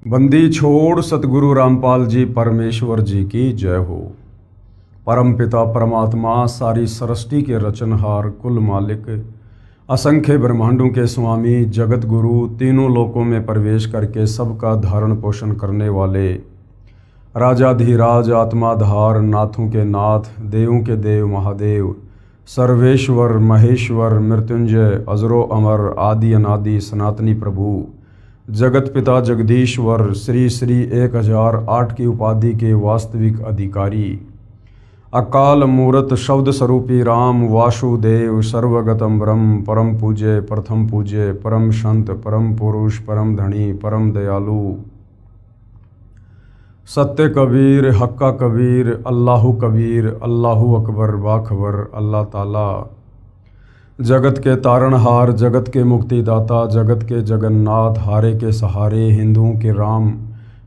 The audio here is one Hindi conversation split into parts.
बंदी छोड़ सतगुरु रामपाल जी परमेश्वर जी की जय हो। परम पिता परमात्मा सारी सृष्टि के रचनहार कुल मालिक असंख्य ब्रह्मांडों के स्वामी जगत गुरु तीनों लोकों में प्रवेश करके सबका धारण पोषण करने वाले राजाधिराज आत्माधार नाथों के नाथ देवों के देव महादेव सर्वेश्वर महेश्वर मृत्युंजय अजरो अमर आदि अनादि सनातनी प्रभु जगत पिता जगदीश्वर श्री श्री 1008 की उपाधि के वास्तविक अधिकारी अकाल मूरत शब्द स्वरूपी राम वासुदेव सर्वगतम ब्रह्म परम पूज्य प्रथम पूज्य परम संत परम पुरुष परम धनी परम दयालु सत्य कबीर हक्का कबीर अल्लाहु कबीर अल्लाहु अकबर बाखबर अल्लाह ताला जगत के तारणहार जगत के मुक्तिदाता जगत के जगन्नाथ हारे के सहारे हिंदुओं के राम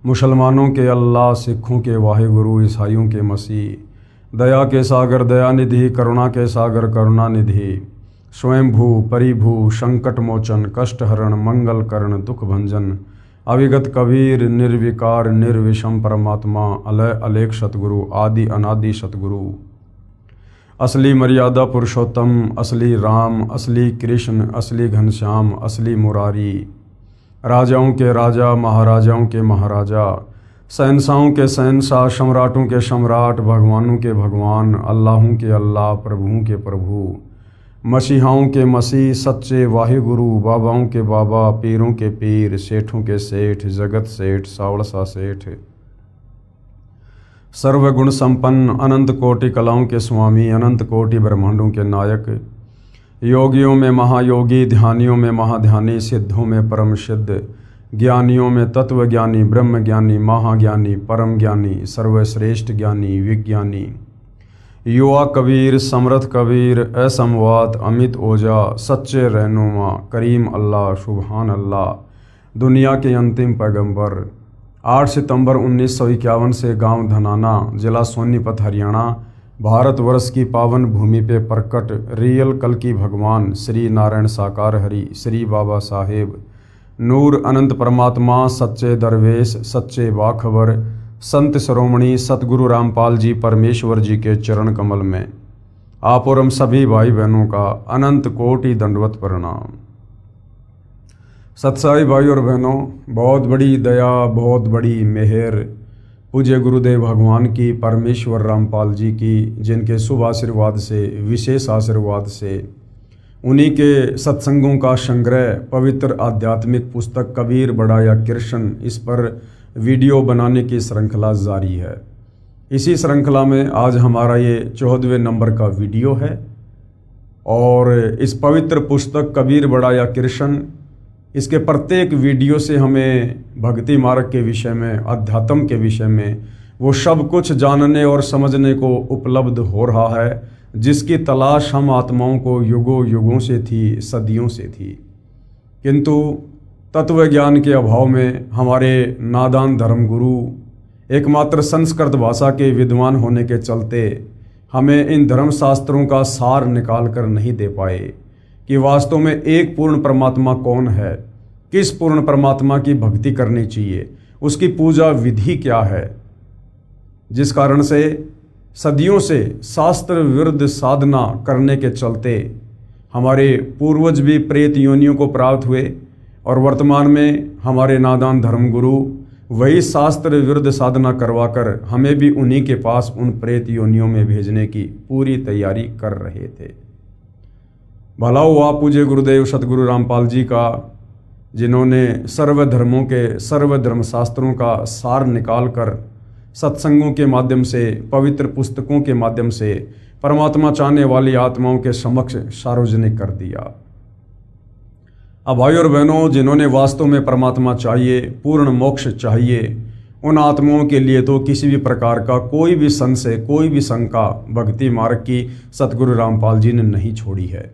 मुसलमानों के अल्लाह सिखों के वाहिगुरु ईसाइयों के मसीह दया के सागर दयानिधि करुणा के सागर करुणानिधि स्वयंभू परिभू संकट मोचन कष्ट हरण मंगल करण दुख भंजन अविगत कबीर निर्विकार निर्विषम परमात्मा अलय अलेख सतगुरु आदि अनादि सतगुरु असली मर्यादा पुरुषोत्तम असली राम असली कृष्ण असली घनश्याम असली मुरारी राजाओं के राजा महाराजाओं के महाराजा शहंशाहों के शहंशाह सम्राटों के सम्राट भगवानों के भगवान अल्लाहों के अल्लाह प्रभुओं के प्रभु मसीहाओं के मसीह सच्चे वाहिगुरु बाबाओं के बाबा पीरों के पीर सेठों के सेठ जगत सेठ सावड़सा सेठ सर्वगुण संपन्न अनंत कोटि कलाओं के स्वामी अनंत कोटि ब्रह्मांडों के नायक योगियों में महायोगी ध्यानियों में महाध्यानी सिद्धों में परम सिद्ध ज्ञानियों में तत्वज्ञानी ब्रह्म ज्ञानी महाज्ञानी परम ज्ञानी सर्वश्रेष्ठ ज्ञानी विज्ञानी युवा कबीर समर्थ कबीर असमवात अमित ओजा सच्चे रहनुमा करीम अल्लाह सुबहान अल्लाह दुनिया के अंतिम पैगंबर 8 सितंबर 1951 से गांव धनाना जिला सोनीपत हरियाणा भारतवर्ष की पावन भूमि पे प्रकट रियल कल की भगवान श्री नारायण साकार हरि श्री बाबा साहेब नूर अनंत परमात्मा सच्चे दरवेश सच्चे बाखबर संत शिरोमणि सतगुरु रामपाल जी परमेश्वर जी के चरण कमल में आप और हम सभी भाई बहनों का अनंत कोटि दंडवत प्रणाम। सत्साई भाई और बहनों, बहुत बड़ी दया बहुत बड़ी मेहर पूज्य गुरुदेव भगवान की परमेश्वर रामपाल जी की जिनके शुभ आशीर्वाद से विशेष आशीर्वाद से उन्हीं के सत्संगों का संग्रह पवित्र आध्यात्मिक पुस्तक कबीर बड़ा या कृष्ण इस पर वीडियो बनाने की श्रृंखला जारी है। इसी श्रृंखला में आज हमारा ये 14वें नंबर का वीडियो है और इस पवित्र पुस्तक कबीर बड़ा या कृष्ण इसके प्रत्येक वीडियो से हमें भक्ति मार्ग के विषय में अध्यात्म के विषय में वो सब कुछ जानने और समझने को उपलब्ध हो रहा है जिसकी तलाश हम आत्माओं को युगों युगों से थी सदियों से थी, किंतु तत्व ज्ञान के अभाव में हमारे नादान धर्मगुरु एकमात्र संस्कृत भाषा के विद्वान होने के चलते हमें इन धर्मशास्त्रों का सार निकाल कर नहीं दे पाए कि वास्तव में एक पूर्ण परमात्मा कौन है, किस पूर्ण परमात्मा की भक्ति करनी चाहिए, उसकी पूजा विधि क्या है, जिस कारण से सदियों से शास्त्र विरुद्ध साधना करने के चलते हमारे पूर्वज भी प्रेत योनियों को प्राप्त हुए और वर्तमान में हमारे नादान धर्मगुरु वही शास्त्र विरुद्ध साधना करवाकर हमें भी उन्हीं के पास उन प्रेत योनियों में भेजने की पूरी तैयारी कर रहे थे। भला हुआ पूज्य गुरुदेव सतगुरु रामपाल जी का जिन्होंने सर्वधर्मों के सर्वधर्म शास्त्रों का सार निकाल कर सत्संगों के माध्यम से पवित्र पुस्तकों के माध्यम से परमात्मा चाहने वाली आत्माओं के समक्ष सार्वजनिक कर दिया। अब भाई और बहनों, जिन्होंने वास्तव में परमात्मा चाहिए पूर्ण मोक्ष चाहिए उन आत्माओं के लिए तो किसी भी प्रकार का कोई भी संशय कोई भी शंका भक्ति मार्ग की सतगुरु रामपाल जी ने नहीं छोड़ी है।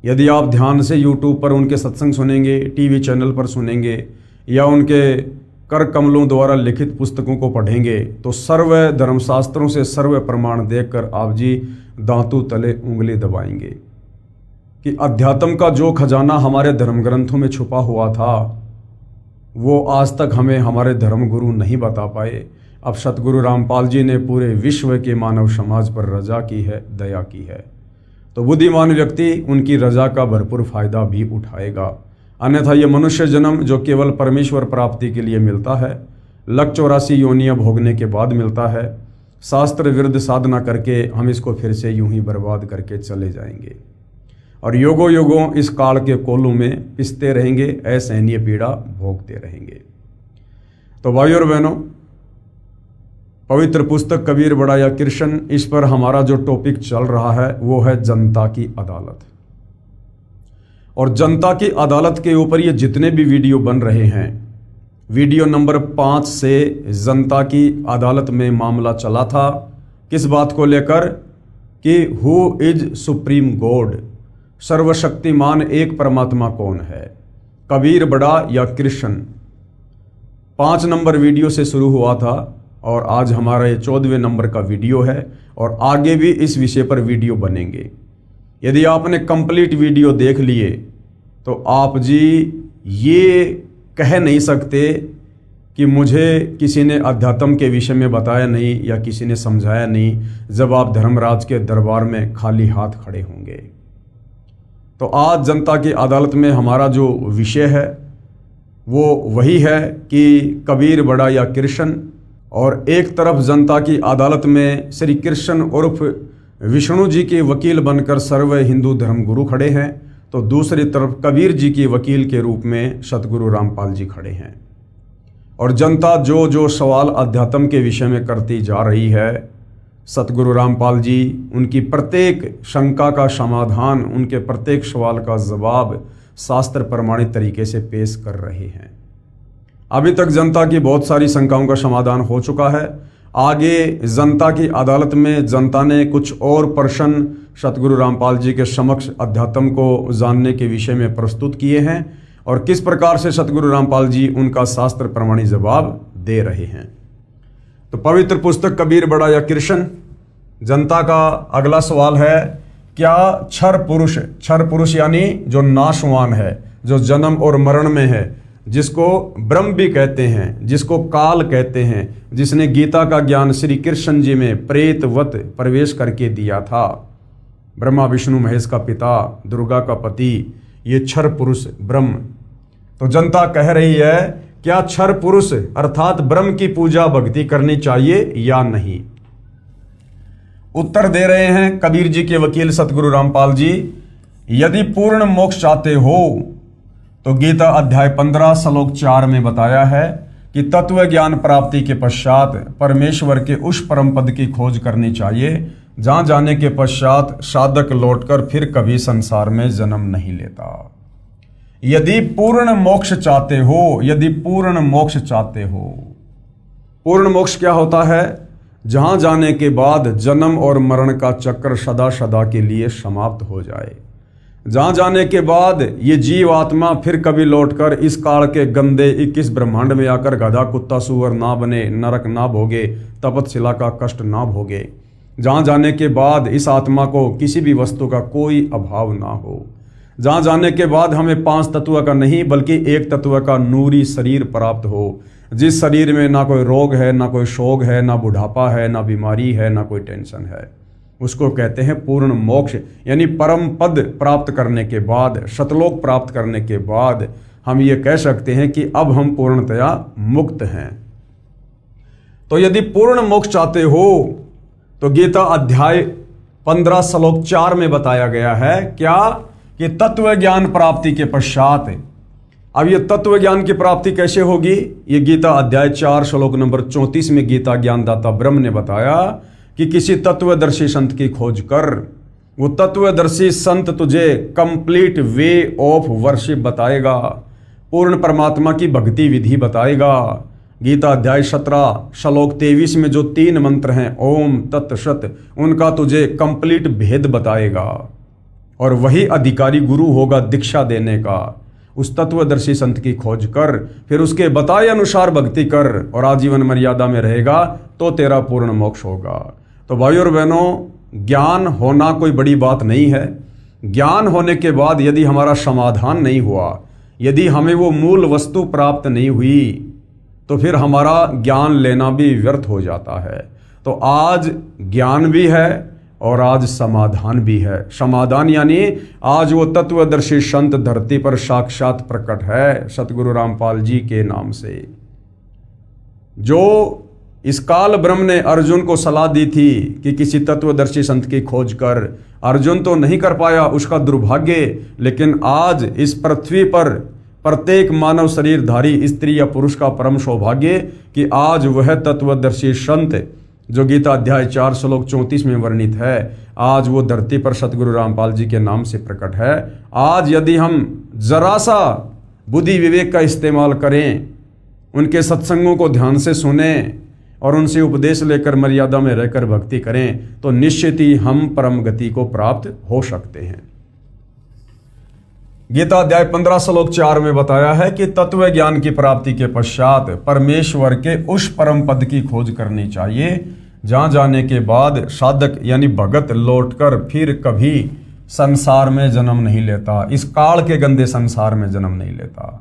यदि आप ध्यान से YouTube पर उनके सत्संग सुनेंगे, टीवी चैनल पर सुनेंगे या उनके कर कमलों द्वारा लिखित पुस्तकों को पढ़ेंगे तो सर्व धर्मशास्त्रों से सर्व प्रमाण देखकर आप जी दांतों तले उंगली दबाएंगे कि अध्यात्म का जो खजाना हमारे धर्म ग्रंथों में छुपा हुआ था वो आज तक हमें हमारे धर्मगुरु नहीं बता पाए। अब सतगुरु रामपाल जी ने पूरे विश्व के मानव समाज पर रजा की है, दया की है। तो बुद्धिमान व्यक्ति उनकी रजा का भरपूर फायदा भी उठाएगा। अन्यथा ये मनुष्य जन्म जो केवल परमेश्वर प्राप्ति के लिए मिलता है, 184 योनियां भोगने के बाद मिलता है, शास्त्र विरुद्ध साधना करके हम इसको फिर से यूं ही बर्बाद करके चले जाएंगे और योगों योगों इस काल के कोलू में पिसते रहेंगे, असहनीय पीड़ा भोगते रहेंगे। तो भाइयों और बहनों, पवित्र पुस्तक कबीर बड़ा या कृष्ण, इस पर हमारा जो टॉपिक चल रहा है वो है जनता की अदालत। और जनता की अदालत के ऊपर ये जितने भी वीडियो बन रहे हैं, वीडियो नंबर 5 से जनता की अदालत में मामला चला था। किस बात को लेकर कि हु इज सुप्रीम गॉड, सर्वशक्तिमान एक परमात्मा कौन है, कबीर बड़ा या कृष्ण। 5 नंबर वीडियो से शुरू हुआ था और आज हमारा ये 14वें नंबर का वीडियो है और आगे भी इस विषय पर वीडियो बनेंगे। यदि आपने कंप्लीट वीडियो देख लिए तो आप जी ये कह नहीं सकते कि मुझे किसी ने अध्यात्म के विषय में बताया नहीं या किसी ने समझाया नहीं, जब आप धर्मराज के दरबार में खाली हाथ खड़े होंगे। तो आज जनता की अदालत में हमारा जो विषय है वो वही है कि कबीर बड़ा या कृष्ण। और एक तरफ जनता की अदालत में श्री कृष्ण उर्फ विष्णु जी के वकील बनकर सर्व हिंदू धर्मगुरु खड़े हैं, तो दूसरी तरफ कबीर जी के वकील के रूप में सतगुरु रामपाल जी खड़े हैं। और जनता जो जो सवाल अध्यात्म के विषय में करती जा रही है, सतगुरु रामपाल जी उनकी प्रत्येक शंका का समाधान, उनके प्रत्येक सवाल का जवाब शास्त्र प्रमाणित तरीके से पेश कर रहे हैं। अभी तक जनता की बहुत सारी शंकाओं का समाधान हो चुका है। आगे जनता की अदालत में जनता ने कुछ और प्रश्न सतगुरु रामपाल जी के समक्ष अध्यात्म को जानने के विषय में प्रस्तुत किए हैं और किस प्रकार से सतगुरु रामपाल जी उनका शास्त्र प्रमाणित जवाब दे रहे हैं। तो पवित्र पुस्तक कबीर बड़ा या कृष्ण, जनता का अगला सवाल है, क्या क्षर पुरुष यानी जो नाशवान है, जो जन्म और मरण में है, जिसको ब्रह्म भी कहते हैं, जिसको काल कहते हैं, जिसने गीता का ज्ञान श्री कृष्ण जी में प्रेतवत प्रवेश करके दिया था, ब्रह्मा विष्णु महेश का पिता, दुर्गा का पति, ये क्षर पुरुष ब्रह्म। तो जनता कह रही है, क्या क्षर पुरुष अर्थात ब्रह्म की पूजा भक्ति करनी चाहिए या नहीं? उत्तर दे रहे हैं कबीर जी के वकील सतगुरु रामपाल जी, यदि पूर्ण मोक्ष चाहते हो तो गीता अध्याय 15 श्लोक 4 में बताया है कि तत्व ज्ञान प्राप्ति के पश्चात परमेश्वर के उस परम पद की खोज करनी चाहिए जहां जाने के पश्चात साधक लौटकर फिर कभी संसार में जन्म नहीं लेता। यदि पूर्ण मोक्ष चाहते हो, यदि पूर्ण मोक्ष चाहते हो, पूर्ण मोक्ष क्या होता है? जहां जाने के बाद जन्म और मरण का चक्र सदा सदा के लिए समाप्त हो जाए, जहां जाने के बाद ये जीव आत्मा फिर कभी लौटकर इस काल के गंदे 21 ब्रह्मांड में आकर गधा कुत्ता सुअर ना बने, नरक ना भोगे, तपतशिला का कष्ट ना भोगे, जहां जाने के बाद इस आत्मा को किसी भी वस्तु का कोई अभाव ना हो, जहां जाने के बाद हमें 5 तत्व का नहीं बल्कि एक तत्व का नूरी शरीर प्राप्त हो, जिस शरीर में ना कोई रोग है, ना कोई शोक है, ना बुढ़ापा है, ना बीमारी है, ना कोई टेंशन है, उसको कहते हैं पूर्ण मोक्ष। यानी परम पद प्राप्त करने के बाद, सतलोक प्राप्त करने के बाद हम ये कह सकते हैं कि अब हम पूर्णतया मुक्त हैं। तो यदि पूर्ण मोक्ष चाहते हो तो गीता अध्याय 15 श्लोक 4 में बताया गया है क्या कि तत्व ज्ञान प्राप्ति के पश्चात। अब ये तत्व ज्ञान की प्राप्ति कैसे होगी? ये गीता अध्याय 4 श्लोक नंबर 34 में गीता ज्ञानदाता ब्रह्म ने बताया कि किसी तत्वदर्शी संत की खोज कर। वो तत्वदर्शी संत तुझे कंप्लीट वे ऑफ वर्शिप बताएगा, पूर्ण परमात्मा की भक्ति विधि बताएगा। गीता अध्याय 17 श्लोक 23 में जो 3 मंत्र हैं ओम तत् सत, उनका तुझे कंप्लीट भेद बताएगा और वही अधिकारी गुरु होगा दीक्षा देने का। उस तत्वदर्शी संत की खोज कर, फिर उसके बताए अनुसार भक्ति कर और आजीवन मर्यादा में रहेगा तो तेरा पूर्ण मोक्ष होगा। तो भाइयों और बहनों, ज्ञान होना कोई बड़ी बात नहीं है। ज्ञान होने के बाद यदि हमारा समाधान नहीं हुआ, यदि हमें वो मूल वस्तु प्राप्त नहीं हुई तो फिर हमारा ज्ञान लेना भी व्यर्थ हो जाता है। तो आज ज्ञान भी है और आज समाधान भी है। समाधान यानी आज वो तत्वदर्शी संत धरती पर साक्षात प्रकट है सतगुरु रामपाल जी के नाम से। जो इस काल ब्रह्म ने अर्जुन को सलाह दी थी कि किसी तत्वदर्शी संत की खोज कर, अर्जुन तो नहीं कर पाया, उसका दुर्भाग्य। लेकिन आज इस पृथ्वी पर प्रत्येक मानव शरीरधारी स्त्री या पुरुष का परम सौभाग्य कि आज वह तत्वदर्शी संत जो गीता अध्याय 4 श्लोक 34 में वर्णित है, आज वो धरती पर सतगुरु रामपाल जी के नाम से प्रकट है। आज यदि हम जरा सा बुद्धि विवेक का इस्तेमाल करें, उनके सत्संगों को ध्यान से सुने और उनसे उपदेश लेकर मर्यादा में रहकर भक्ति करें तो निश्चित ही हम परम गति को प्राप्त हो सकते हैं। गीता अध्याय 15 श्लोक 4 में बताया है कि तत्व ज्ञान की प्राप्ति के पश्चात परमेश्वर के उस परम पद की खोज करनी चाहिए जहां जाने के बाद साधक यानी भगत लौटकर फिर कभी संसार में जन्म नहीं लेता, इस काल के गंदे संसार में जन्म नहीं लेता।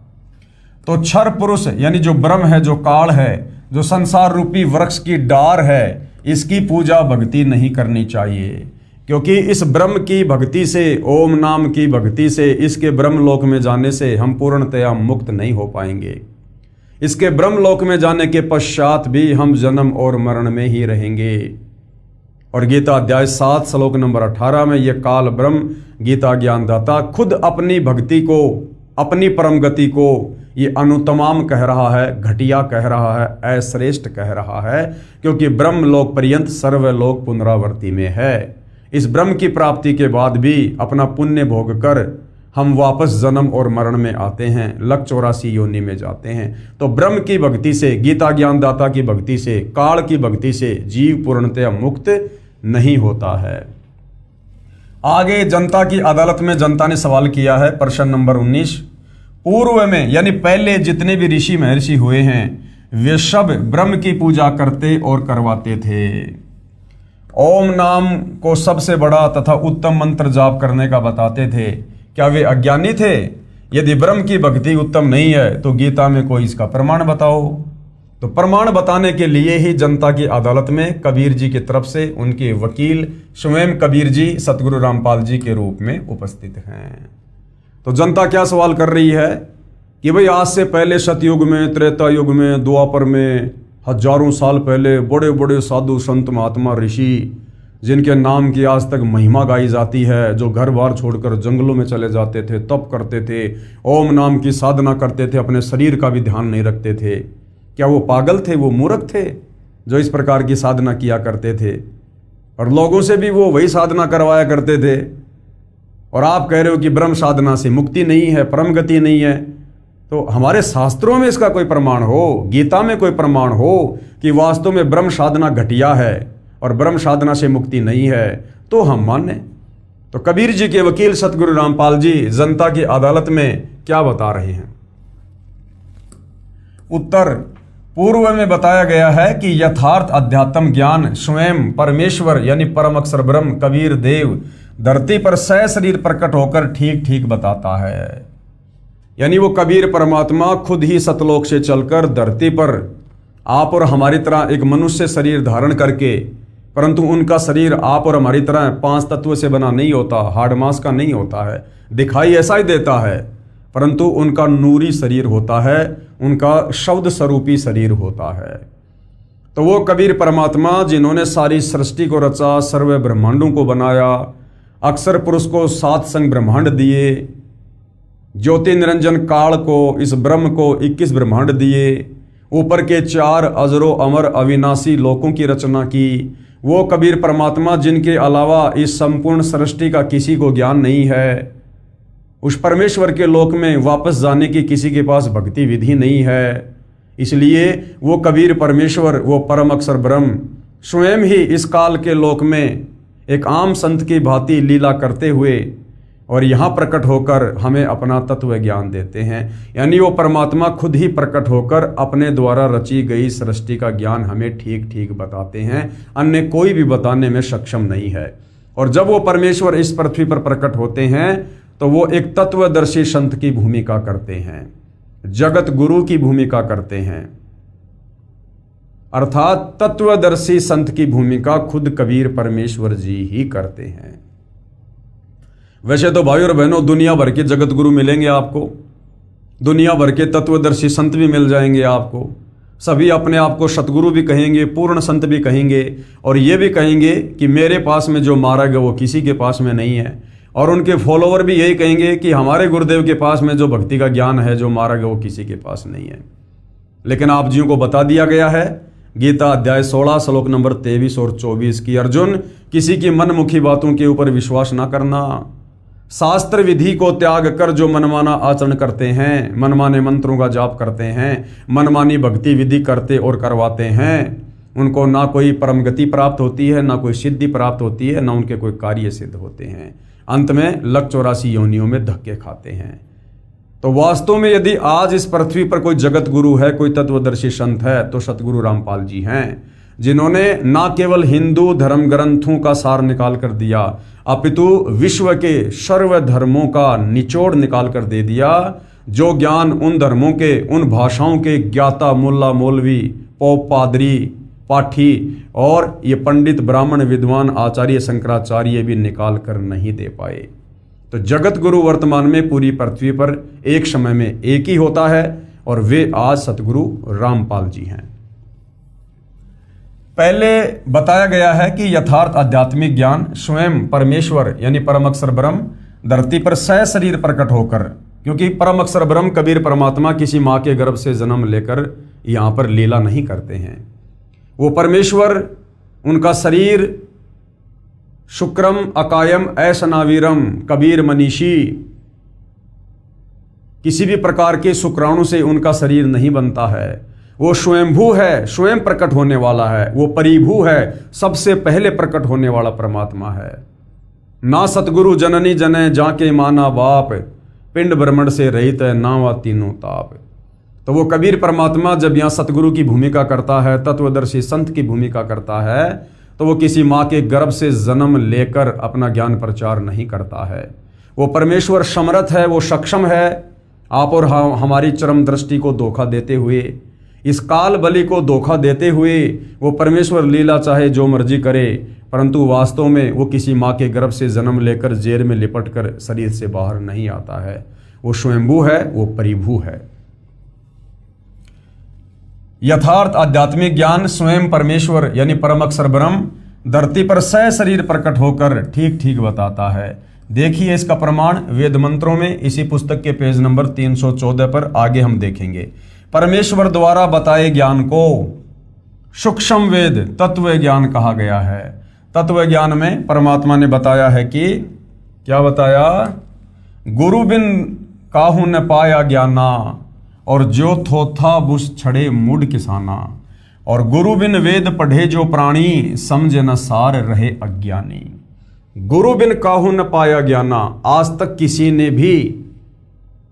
तो क्षर पुरुष यानी जो ब्रह्म है, जो काल है, जो संसार रूपी वृक्ष की डार है, इसकी पूजा भक्ति नहीं करनी चाहिए, क्योंकि इस ब्रह्म की भक्ति से, ओम नाम की भक्ति से, इसके ब्रह्मलोक में जाने से हम पूर्णतया मुक्त नहीं हो पाएंगे। इसके ब्रह्मलोक में जाने के पश्चात भी हम जन्म और मरण में ही रहेंगे। और गीता अध्याय 7 श्लोक नंबर 18 में यह काल ब्रह्म गीता ज्ञानदाता खुद अपनी भक्ति को, अपनी परम गति को ये अनुतमाम कह रहा है, घटिया कह रहा है, अश्रेष्ठ कह रहा है, क्योंकि ब्रह्मलोक पर्यंत सर्वलोक पुनरावर्ती में है। इस ब्रह्म की प्राप्ति के बाद भी अपना पुण्य भोग कर हम वापस जन्म और मरण में आते हैं, लक 84 योनि में जाते हैं। तो ब्रह्म की भक्ति से, गीता ज्ञानदाता की भक्ति से, काल की भक्ति से जीव पूर्णतया मुक्त नहीं होता है। आगे जनता की अदालत में जनता ने सवाल किया है, प्रश्न नंबर 19। पूर्व में यानी पहले जितने भी ऋषि महर्षि हुए हैं वे सब ब्रह्म की पूजा करते और करवाते थे। ओम नाम को सबसे बड़ा तथा उत्तम मंत्र जाप करने का बताते थे। क्या वे अज्ञानी थे? यदि ब्रह्म की भक्ति उत्तम नहीं है तो गीता में कोई इसका प्रमाण बताओ। तो प्रमाण बताने के लिए ही जनता की अदालत में कबीर जी की तरफ से उनके वकील स्वयं कबीर जी सतगुरु रामपाल जी के रूप में उपस्थित हैं। तो जनता क्या सवाल कर रही है कि भाई आज से पहले सतयुग में, त्रेता युग में, द्वापर में, हजारों साल पहले बड़े बड़े साधु संत महात्मा ऋषि जिनके नाम की आज तक महिमा गाई जाती है, जो घर बार छोड़कर जंगलों में चले जाते थे, तप करते थे, ओम नाम की साधना करते थे, अपने शरीर का भी ध्यान नहीं रखते थे, क्या वो पागल थे, वो मूर्ख थे जो इस प्रकार की साधना किया करते थे? और लोगों से भी वो वही साधना करवाया करते थे। और आप कह रहे हो कि ब्रह्म साधना से मुक्ति नहीं है, परम गति नहीं है। तो हमारे शास्त्रों में इसका कोई प्रमाण हो, गीता में कोई प्रमाण हो कि वास्तव में ब्रह्म साधना घटिया है और ब्रह्म साधना से मुक्ति नहीं है, तो हम माने। तो कबीर जी के वकील सतगुरु रामपाल जी जनता की अदालत में क्या बता रहे हैं? उत्तर पूर्व में बताया गया है कि यथार्थ अध्यात्म ज्ञान स्वयं परमेश्वर यानी परम अक्षर ब्रह्म कबीर देव धरती पर सशरीर प्रकट होकर ठीक ठीक बताता है। यानी वो कबीर परमात्मा खुद ही सतलोक से चलकर धरती पर आप और हमारी तरह एक मनुष्य शरीर धारण करके, परंतु उनका शरीर आप और हमारी तरह 5 तत्व से बना नहीं होता, हाड़ मांस का नहीं होता है, दिखाई ऐसा ही देता है, परंतु उनका नूरी शरीर होता है, उनका शब्द स्वरूपी शरीर होता है। तो वो कबीर परमात्मा जिन्होंने सारी सृष्टि को रचा, सर्व ब्रह्मांडों को बनाया, अक्षर पुरुष को 7 संग ब्रह्मांड दिए, ज्योति निरंजन काल को, इस ब्रह्म को 21 ब्रह्मांड दिए, ऊपर के 4 अजरो अमर अविनाशी लोकों की रचना की, वो कबीर परमात्मा जिनके अलावा इस संपूर्ण सृष्टि का किसी को ज्ञान नहीं है, उस परमेश्वर के लोक में वापस जाने की किसी के पास भक्ति विधि नहीं है, इसलिए वो कबीर परमेश्वर, वो परम अक्षर ब्रह्म स्वयं ही इस काल के लोक में एक आम संत की भांति लीला करते हुए और यहाँ प्रकट होकर हमें अपना तत्व ज्ञान देते हैं। यानी वो परमात्मा खुद ही प्रकट होकर अपने द्वारा रची गई सृष्टि का ज्ञान हमें ठीक ठीक बताते हैं, अन्य कोई भी बताने में सक्षम नहीं है। और जब वो परमेश्वर इस पृथ्वी पर प्रकट होते हैं तो वो एक तत्वदर्शी संत की भूमिका करते हैं, जगत गुरु की भूमिका करते हैं, अर्थात तत्वदर्शी संत की भूमिका खुद कबीर परमेश्वर जी ही करते हैं। वैसे तो भाई और बहनों दुनिया भर के जगत गुरु मिलेंगे आपको, दुनिया भर के तत्वदर्शी संत भी मिल जाएंगे आपको, सभी अपने आप को सतगुरु भी कहेंगे, पूर्ण संत भी कहेंगे, और ये भी कहेंगे कि मेरे पास में जो मार्ग है वो किसी के पास में नहीं है, और उनके फॉलोवर भी यही कहेंगे कि हमारे गुरुदेव के पास में जो भक्ति का ज्ञान है, जो मार्ग है वो किसी के पास नहीं है। लेकिन आप जियों को बता दिया गया है गीता अध्याय 16 श्लोक नंबर 23 और 24 की, अर्जुन किसी की मनमुखी बातों के ऊपर विश्वास ना करना, शास्त्र विधि को त्याग कर जो मनमाना आचरण करते हैं, मनमाने मंत्रों का जाप करते हैं, मनमानी भक्ति विधि करते और करवाते हैं, उनको ना कोई परम गति प्राप्त होती है, ना कोई सिद्धि प्राप्त होती है, ना उनके कोई कार्य सिद्ध होते हैं, अंत में लक 84 योनियों में धक्के खाते हैं। तो वास्तव में यदि आज इस पृथ्वी पर कोई जगत गुरु है, कोई तत्वदर्शी संत है, तो सतगुरु रामपाल जी हैं, जिन्होंने ना केवल हिंदू धर्म ग्रंथों का सार निकाल कर दिया, अपितु विश्व के सर्व धर्मों का निचोड़ निकाल कर दे दिया। जो ज्ञान उन धर्मों के, उन भाषाओं के ज्ञाता मुल्ला मौलवी पोप पादरी पाठी और ये पंडित ब्राह्मण विद्वान आचार्य शंकराचार्य भी निकाल कर नहीं दे पाए। तो जगत गुरु वर्तमान में पूरी पृथ्वी पर एक समय में एक ही होता है, और वे आज सतगुरु रामपाल जी हैं। पहले बताया गया है कि यथार्थ आध्यात्मिक ज्ञान स्वयं परमेश्वर यानी परम अक्षर ब्रह्म धरती पर सशरीर प्रकट होकर, क्योंकि परम अक्षर ब्रह्म कबीर परमात्मा किसी माँ के गर्भ से जन्म लेकर यहाँ पर लीला नहीं करते हैं। वो परमेश्वर, उनका शरीर शुक्रम अकायम ऐसनावीरम कबीर मनीषी, किसी भी प्रकार के शुक्राणु से उनका शरीर नहीं बनता है। वो स्वयंभू है, स्वयं प्रकट होने वाला है, वो परिभू है, सबसे पहले प्रकट होने वाला परमात्मा है। ना सतगुरु जननी जने जाके माना बाप, पिंड ब्रह्मंड से रहित है नावा तीनों ताप। तो वो कबीर परमात्मा जब यहाँ सतगुरु की भूमिका करता है, तत्वदर्शी संत की भूमिका करता है, तो वो किसी माँ के गर्भ से जन्म लेकर अपना ज्ञान प्रचार नहीं करता है। वो परमेश्वर समर्थ है, वो सक्षम है आप और हमारी चरम दृष्टि को धोखा देते हुए, इस काल बलि को धोखा देते हुए वो परमेश्वर लीला चाहे जो मर्जी करे, परंतु वास्तव में वो किसी माँ के गर्भ से जन्म लेकर जेल में लिपट कर शरीर से बाहर नहीं आता है। वो स्वयंभू है, वो परिभू है। यथार्थ आध्यात्मिक ज्ञान स्वयं परमेश्वर यानी परम अक्षर ब्रह्म धरती पर सशरीर प्रकट होकर ठीक ठीक बताता है। देखिए इसका प्रमाण वेद मंत्रों में, इसी पुस्तक के पेज नंबर 314 पर आगे हम देखेंगे। परमेश्वर द्वारा बताए ज्ञान को सूक्ष्म वेद तत्व ज्ञान कहा गया है। तत्व ज्ञान में परमात्मा ने बताया है कि क्या बताया, गुरु बिन काहू न पाया ज्ञाना, और जो थोथा बुस छड़े मुड किसाना, और गुरु बिन वेद पढ़े जो प्राणी, समझ न सार रहे अज्ञानी। गुरु बिन काहू न पाया ज्ञाना, आज तक किसी ने भी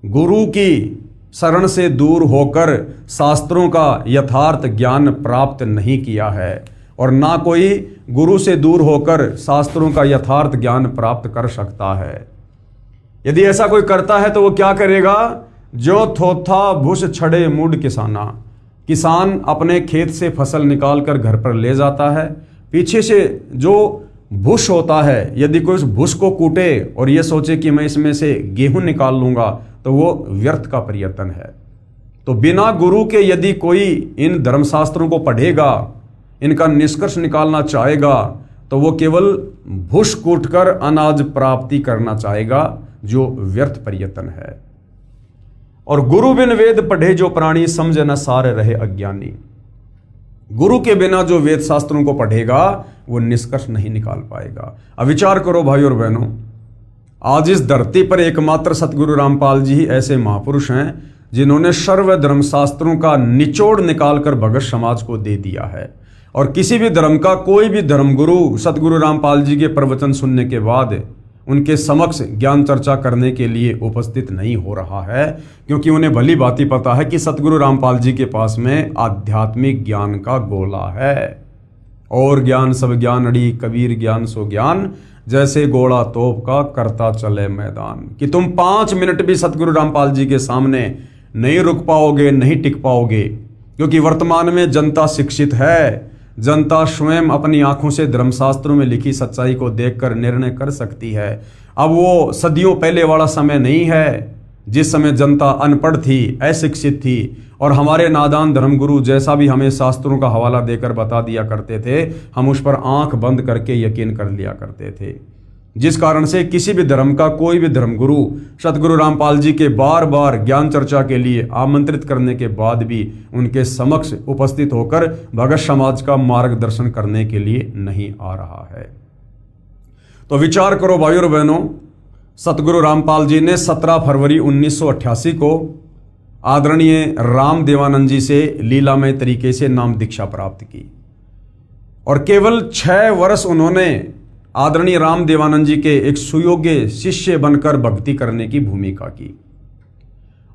गुरु की शरण से दूर होकर शास्त्रों का यथार्थ ज्ञान प्राप्त नहीं किया है, और ना कोई गुरु से दूर होकर शास्त्रों का यथार्थ ज्ञान प्राप्त कर सकता है। यदि ऐसा कोई करता है तो वो क्या करेगा, जो थोथा भूस छड़े मुड किसाना, किसान अपने खेत से फसल निकाल कर घर पर ले जाता है, पीछे से जो भूस होता है, यदि कोई उस भूस को कूटे और ये सोचे कि मैं इसमें से गेहूं निकाल लूंगा, तो वो व्यर्थ का प्रयत्न है। तो बिना गुरु के यदि कोई इन धर्मशास्त्रों को पढ़ेगा, इनका निष्कर्ष निकालना चाहेगा, तो वो केवल भूस कूटकर अनाज प्राप्ति करना चाहेगा, जो व्यर्थ प्रयत्न है। और गुरु बिन वेद पढ़े जो प्राणी, समझ न सार रहे अज्ञानी। गुरु के बिना जो वेद शास्त्रों को पढ़ेगा वो निष्कर्ष नहीं निकाल पाएगा। अब विचार करो भाई और बहनों, आज इस धरती पर एकमात्र सतगुरु रामपाल जी ही ऐसे महापुरुष हैं जिन्होंने सर्व धर्म शास्त्रों का निचोड़ निकालकर भगत समाज को दे दिया है। और किसी भी धर्म का कोई भी धर्मगुरु सतगुरु रामपाल जी के प्रवचन सुनने के बाद उनके समक्ष ज्ञान चर्चा करने के लिए उपस्थित नहीं हो रहा है, क्योंकि उन्हें भली भांति पता है कि सतगुरु रामपाल जी के पास में आध्यात्मिक ज्ञान का गोला है। और ज्ञान सब ज्ञान अड़ी, कबीर ज्ञान सो ज्ञान, जैसे घोड़ा तोप का करता चले मैदान। कि तुम 5 मिनट भी सतगुरु रामपाल जी के सामने नहीं रुक पाओगे, नहीं टिक पाओगे, क्योंकि वर्तमान में जनता शिक्षित है। जनता स्वयं अपनी आंखों से धर्मशास्त्रों में लिखी सच्चाई को देखकर निर्णय कर सकती है। अब वो सदियों पहले वाला समय नहीं है जिस समय जनता अनपढ़ थी, अशिक्षित थी, और हमारे नादान धर्मगुरु जैसा भी हमें शास्त्रों का हवाला देकर बता दिया करते थे, हम उस पर आंख बंद करके यकीन कर लिया करते थे। जिस कारण से किसी भी धर्म का कोई भी धर्मगुरु सतगुरु रामपाल जी के बार बार ज्ञान चर्चा के लिए आमंत्रित करने के बाद भी उनके समक्ष उपस्थित होकर भगत समाज का मार्गदर्शन करने के लिए नहीं आ रहा है। तो विचार करो भाइयों और बहनों, सतगुरु रामपाल जी ने 17 फरवरी 1988 को आदरणीय राम देवानंद जी से लीलामय तरीके से नाम दीक्षा प्राप्त की, और केवल 6 वर्ष उन्होंने आदरणीय राम देवानंद जी के एक सुयोग्य शिष्य बनकर भक्ति करने की भूमिका की।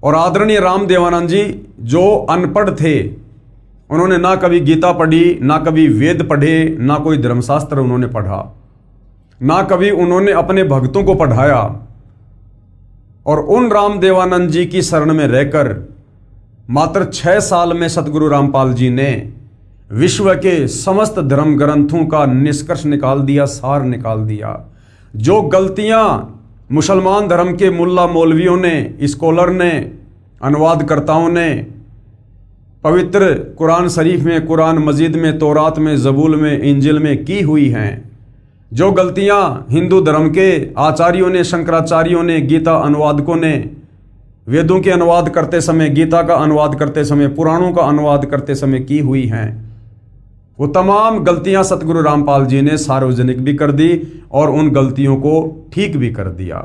और आदरणीय राम देवानंद जी जो अनपढ़ थे, उन्होंने ना कभी गीता पढ़ी, ना कभी वेद पढ़े, ना कोई धर्मशास्त्र उन्होंने पढ़ा, ना कभी उन्होंने अपने भक्तों को पढ़ाया, और उन राम देवानंद जी की शरण में रहकर मात्र 6 साल में सतगुरु रामपाल जी ने विश्व के समस्त धर्म ग्रंथों का निष्कर्ष निकाल दिया, सार निकाल दिया। जो गलतियां मुसलमान धर्म के मुल्ला मौलवियों ने, स्कॉलर ने, अनुवादकर्ताओं ने पवित्र कुरान शरीफ में, कुरान मजीद में, तौरात में, जबूल में, इंजिल में की हुई हैं, जो गलतियां हिंदू धर्म के आचार्यों ने, शंकराचार्यों ने, गीता अनुवादकों ने वेदों के अनुवाद करते समय, गीता का अनुवाद करते समय, पुराणों का अनुवाद करते समय की हुई हैं, वो तमाम गलतियां सतगुरु रामपाल जी ने सार्वजनिक भी कर दी और उन गलतियों को ठीक भी कर दिया।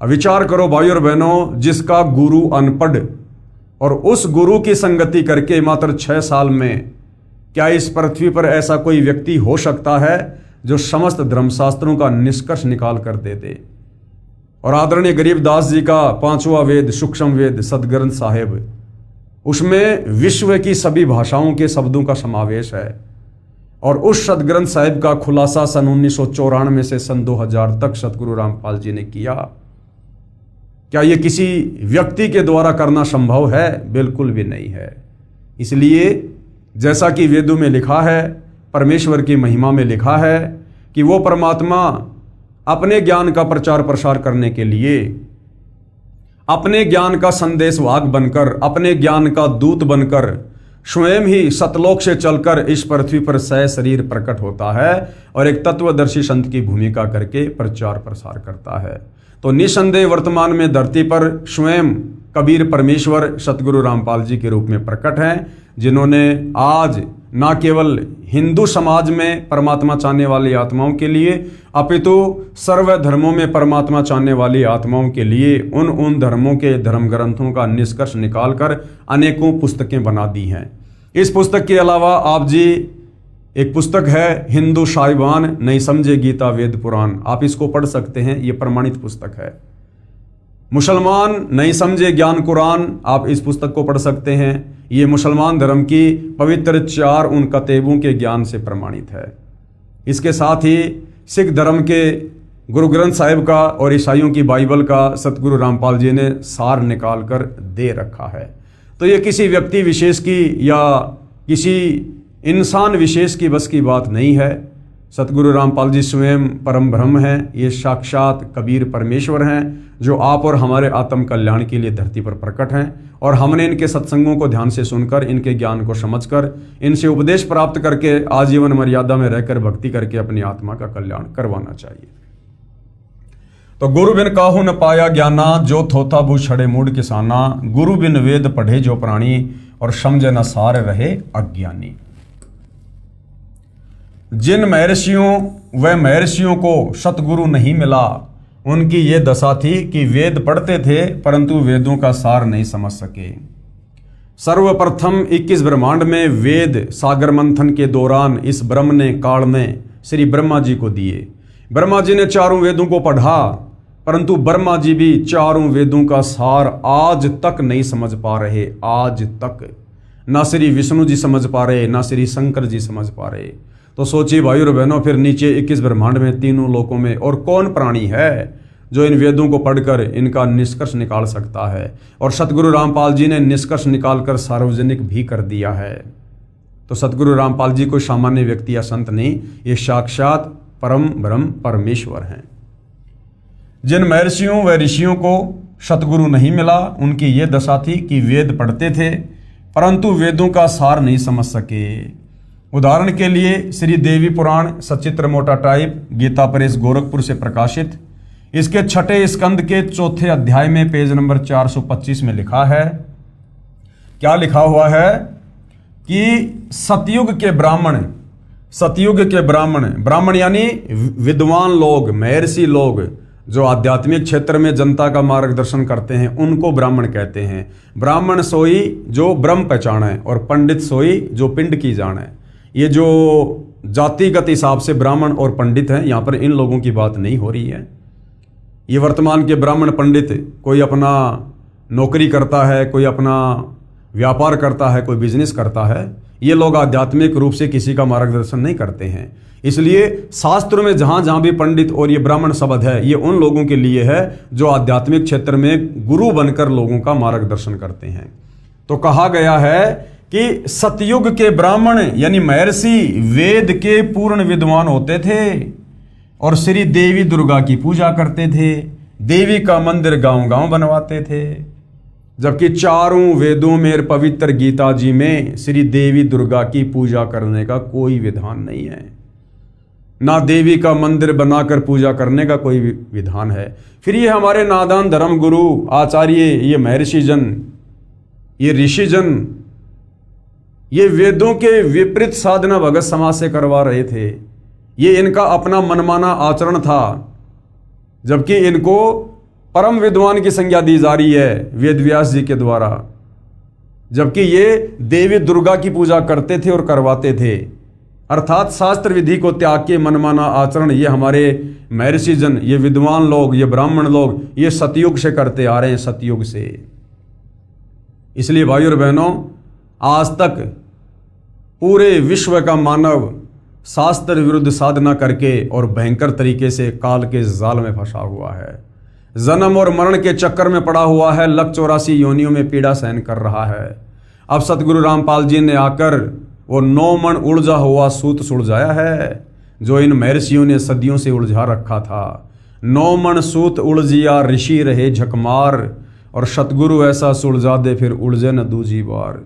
अब विचार करो भाइयों और बहनों, जिसका गुरु अनपढ़ और उस गुरु की संगति करके मात्र 6 साल में, क्या इस पृथ्वी पर ऐसा कोई व्यक्ति हो सकता है जो समस्त धर्मशास्त्रों का निष्कर्ष निकाल कर दे दे। और आदरणीय गरीबदास जी का 5वां वेद, सूक्ष्म वेद, सदग्रंथ साहिब, उसमें विश्व की सभी भाषाओं के शब्दों का समावेश है। और उस सदग्रंथ साहिब का खुलासा सन 1994 से सन 2000 तक सतगुरु रामपाल जी ने किया। क्या यह किसी व्यक्ति के द्वारा करना संभव है? बिल्कुल भी नहीं है। इसलिए जैसा कि वेदों में लिखा है, परमेश्वर की महिमा में लिखा है कि वो परमात्मा अपने ज्ञान का प्रचार प्रसार करने के लिए, अपने ज्ञान का संदेशवाहक बनकर, अपने ज्ञान का दूत बनकर स्वयं ही सतलोक से चलकर इस पृथ्वी पर सशरीर प्रकट होता है और एक तत्वदर्शी संत की भूमिका करके प्रचार प्रसार करता है। तो निसंदेह वर्तमान में धरती पर स्वयं कबीर परमेश्वर सतगुरु रामपाल जी के रूप में प्रकट हैं, जिन्होंने आज न केवल हिंदू समाज में परमात्मा चाहने वाली आत्माओं के लिए, अपितु सर्व धर्मों में परमात्मा चाहने वाली आत्माओं के लिए उन धर्मों के धर्म ग्रंथों का निष्कर्ष निकालकर अनेकों पुस्तकें बना दी हैं। इस पुस्तक के अलावा आप जी एक पुस्तक है हिंदू साहिबान नहीं समझे गीता वेद पुराण, आप इसको पढ़ सकते हैं, ये प्रमाणित पुस्तक है। मुसलमान नहीं समझे ज्ञान कुरान, आप इस पुस्तक को पढ़ सकते हैं। ये मुसलमान धर्म की पवित्र 4 उन कतेबों के ज्ञान से प्रमाणित है। इसके साथ ही सिख धर्म के गुरु ग्रंथ साहिब का और ईसाइयों की बाइबल का सतगुरु रामपाल जी ने सार निकाल कर दे रखा है। तो ये किसी व्यक्ति विशेष की या किसी इंसान विशेष की बस की बात नहीं है। सतगुरु रामपाल जी स्वयं परम ब्रह्म हैं, ये साक्षात कबीर परमेश्वर हैं जो आप और हमारे आत्म कल्याण के लिए धरती पर प्रकट हैं। और हमने इनके सत्संगों को ध्यान से सुनकर, इनके ज्ञान को समझकर, इनसे उपदेश प्राप्त करके आजीवन मर्यादा में रहकर भक्ति करके अपनी आत्मा का कल्याण करवाना चाहिए। तो गुरु बिन काहू न पाया ज्ञाना, जो थोथा भू छड़े मूड किसाना, गुरु बिन वेद पढ़े जो प्राणी, और समझे न सार रहे अज्ञानी। जिन महर्षियों व महर्षियों को सतगुरु नहीं मिला, उनकी ये दशा थी कि वेद पढ़ते थे परंतु वेदों का सार नहीं समझ सके। सर्वप्रथम 21 ब्रह्मांड में वेद सागर मंथन के दौरान इस ब्रह्म ने काल ने श्री ब्रह्मा जी को दिए। ब्रह्मा जी ने 4 वेदों को पढ़ा, परंतु ब्रह्मा जी भी 4 वेदों का सार आज तक नहीं समझ पा रहे। आज तक ना श्री विष्णु जी समझ पा रहे, ना श्री शंकर जी समझ पा रहे। तो सोचिए भाइयों और बहनों, फिर नीचे 21 ब्रह्मांड में, तीनों लोकों में और कौन प्राणी है जो इन वेदों को पढ़कर इनका निष्कर्ष निकाल सकता है। और सतगुरु रामपाल जी ने निष्कर्ष निकालकर सार्वजनिक भी कर दिया है। तो सतगुरु रामपाल जी कोई सामान्य व्यक्ति या संत नहीं, ये साक्षात परम ब्रह्म परमेश्वर हैं। जिन महर्षियों व ऋषियों को सतगुरु नहीं मिला, उनकी ये दशा थी कि वेद पढ़ते थे परंतु वेदों का सार नहीं समझ सके। उदाहरण के लिए श्री देवी पुराण सचित्र मोटा टाइप, गीता प्रेस गोरखपुर से प्रकाशित, इसके 6ठे स्कंद के 4थे अध्याय में पेज नंबर 425 में लिखा है, क्या लिखा हुआ है कि सतयुग के ब्राह्मण यानी विद्वान लोग, महर्षि लोग जो आध्यात्मिक क्षेत्र में जनता का मार्गदर्शन करते हैं, उनको ब्राह्मण कहते हैं। ब्राह्मण सोई जो ब्रह्म पहचाने और पंडित सोई जो पिंड की जाने। ये जो जातिगत हिसाब से ब्राह्मण और पंडित हैं, यहाँ पर इन लोगों की बात नहीं हो रही है। ये वर्तमान के ब्राह्मण पंडित कोई अपना नौकरी करता है, कोई अपना व्यापार करता है, कोई बिजनेस करता है, ये लोग आध्यात्मिक रूप से किसी का मार्गदर्शन नहीं करते हैं। इसलिए शास्त्रों में जहाँ जहाँ भी पंडित और ये ब्राह्मण शब्द है, ये उन लोगों के लिए है जो आध्यात्मिक क्षेत्र में गुरु बनकर लोगों का मार्गदर्शन करते हैं। तो कहा गया है कि सतयुग के ब्राह्मण यानी महर्षि वेद के पूर्ण विद्वान होते थे और श्री देवी दुर्गा की पूजा करते थे, देवी का मंदिर गांव गांव बनवाते थे। जबकि चारों वेदों में पवित्र गीता जी में श्री देवी दुर्गा की पूजा करने का कोई विधान नहीं है, ना देवी का मंदिर बनाकर पूजा करने का कोई विधान है। फिर ये हमारे नादान धर्म गुरु आचार्य, ये महर्षि जन, ये ऋषि जन, ये वेदों के विपरीत साधना भगत समाज से करवा रहे थे। ये इनका अपना मनमाना आचरण था, जबकि इनको परम विद्वान की संज्ञा दी जा रही है वेद व्यास जी के द्वारा। जबकि ये देवी दुर्गा की पूजा करते थे और करवाते थे, अर्थात शास्त्र विधि को त्याग के मनमाना आचरण ये हमारे महर्षि जन, ये विद्वान लोग, ये ब्राह्मण लोग, ये सतयुग से करते आ रहे हैं, सतयुग से। इसलिए भाइयों और बहनों, आज तक पूरे विश्व का मानव शास्त्र विरुद्ध साधना करके और भयंकर तरीके से काल के जाल में फंसा हुआ है, जन्म और मरण के चक्कर में पड़ा हुआ है, लक 84 योनियों में पीड़ा सहन कर रहा है। अब सतगुरु रामपाल जी ने आकर वो 9 मन उलझा हुआ सूत सुलझाया है, जो इन महर्षियों ने सदियों से उलझा रखा था। 9 मन सूत उलझिया ऋषि रहे झकमार, और सतगुरु ऐसा सुलझा दे फिर उलझे न दूजी बार।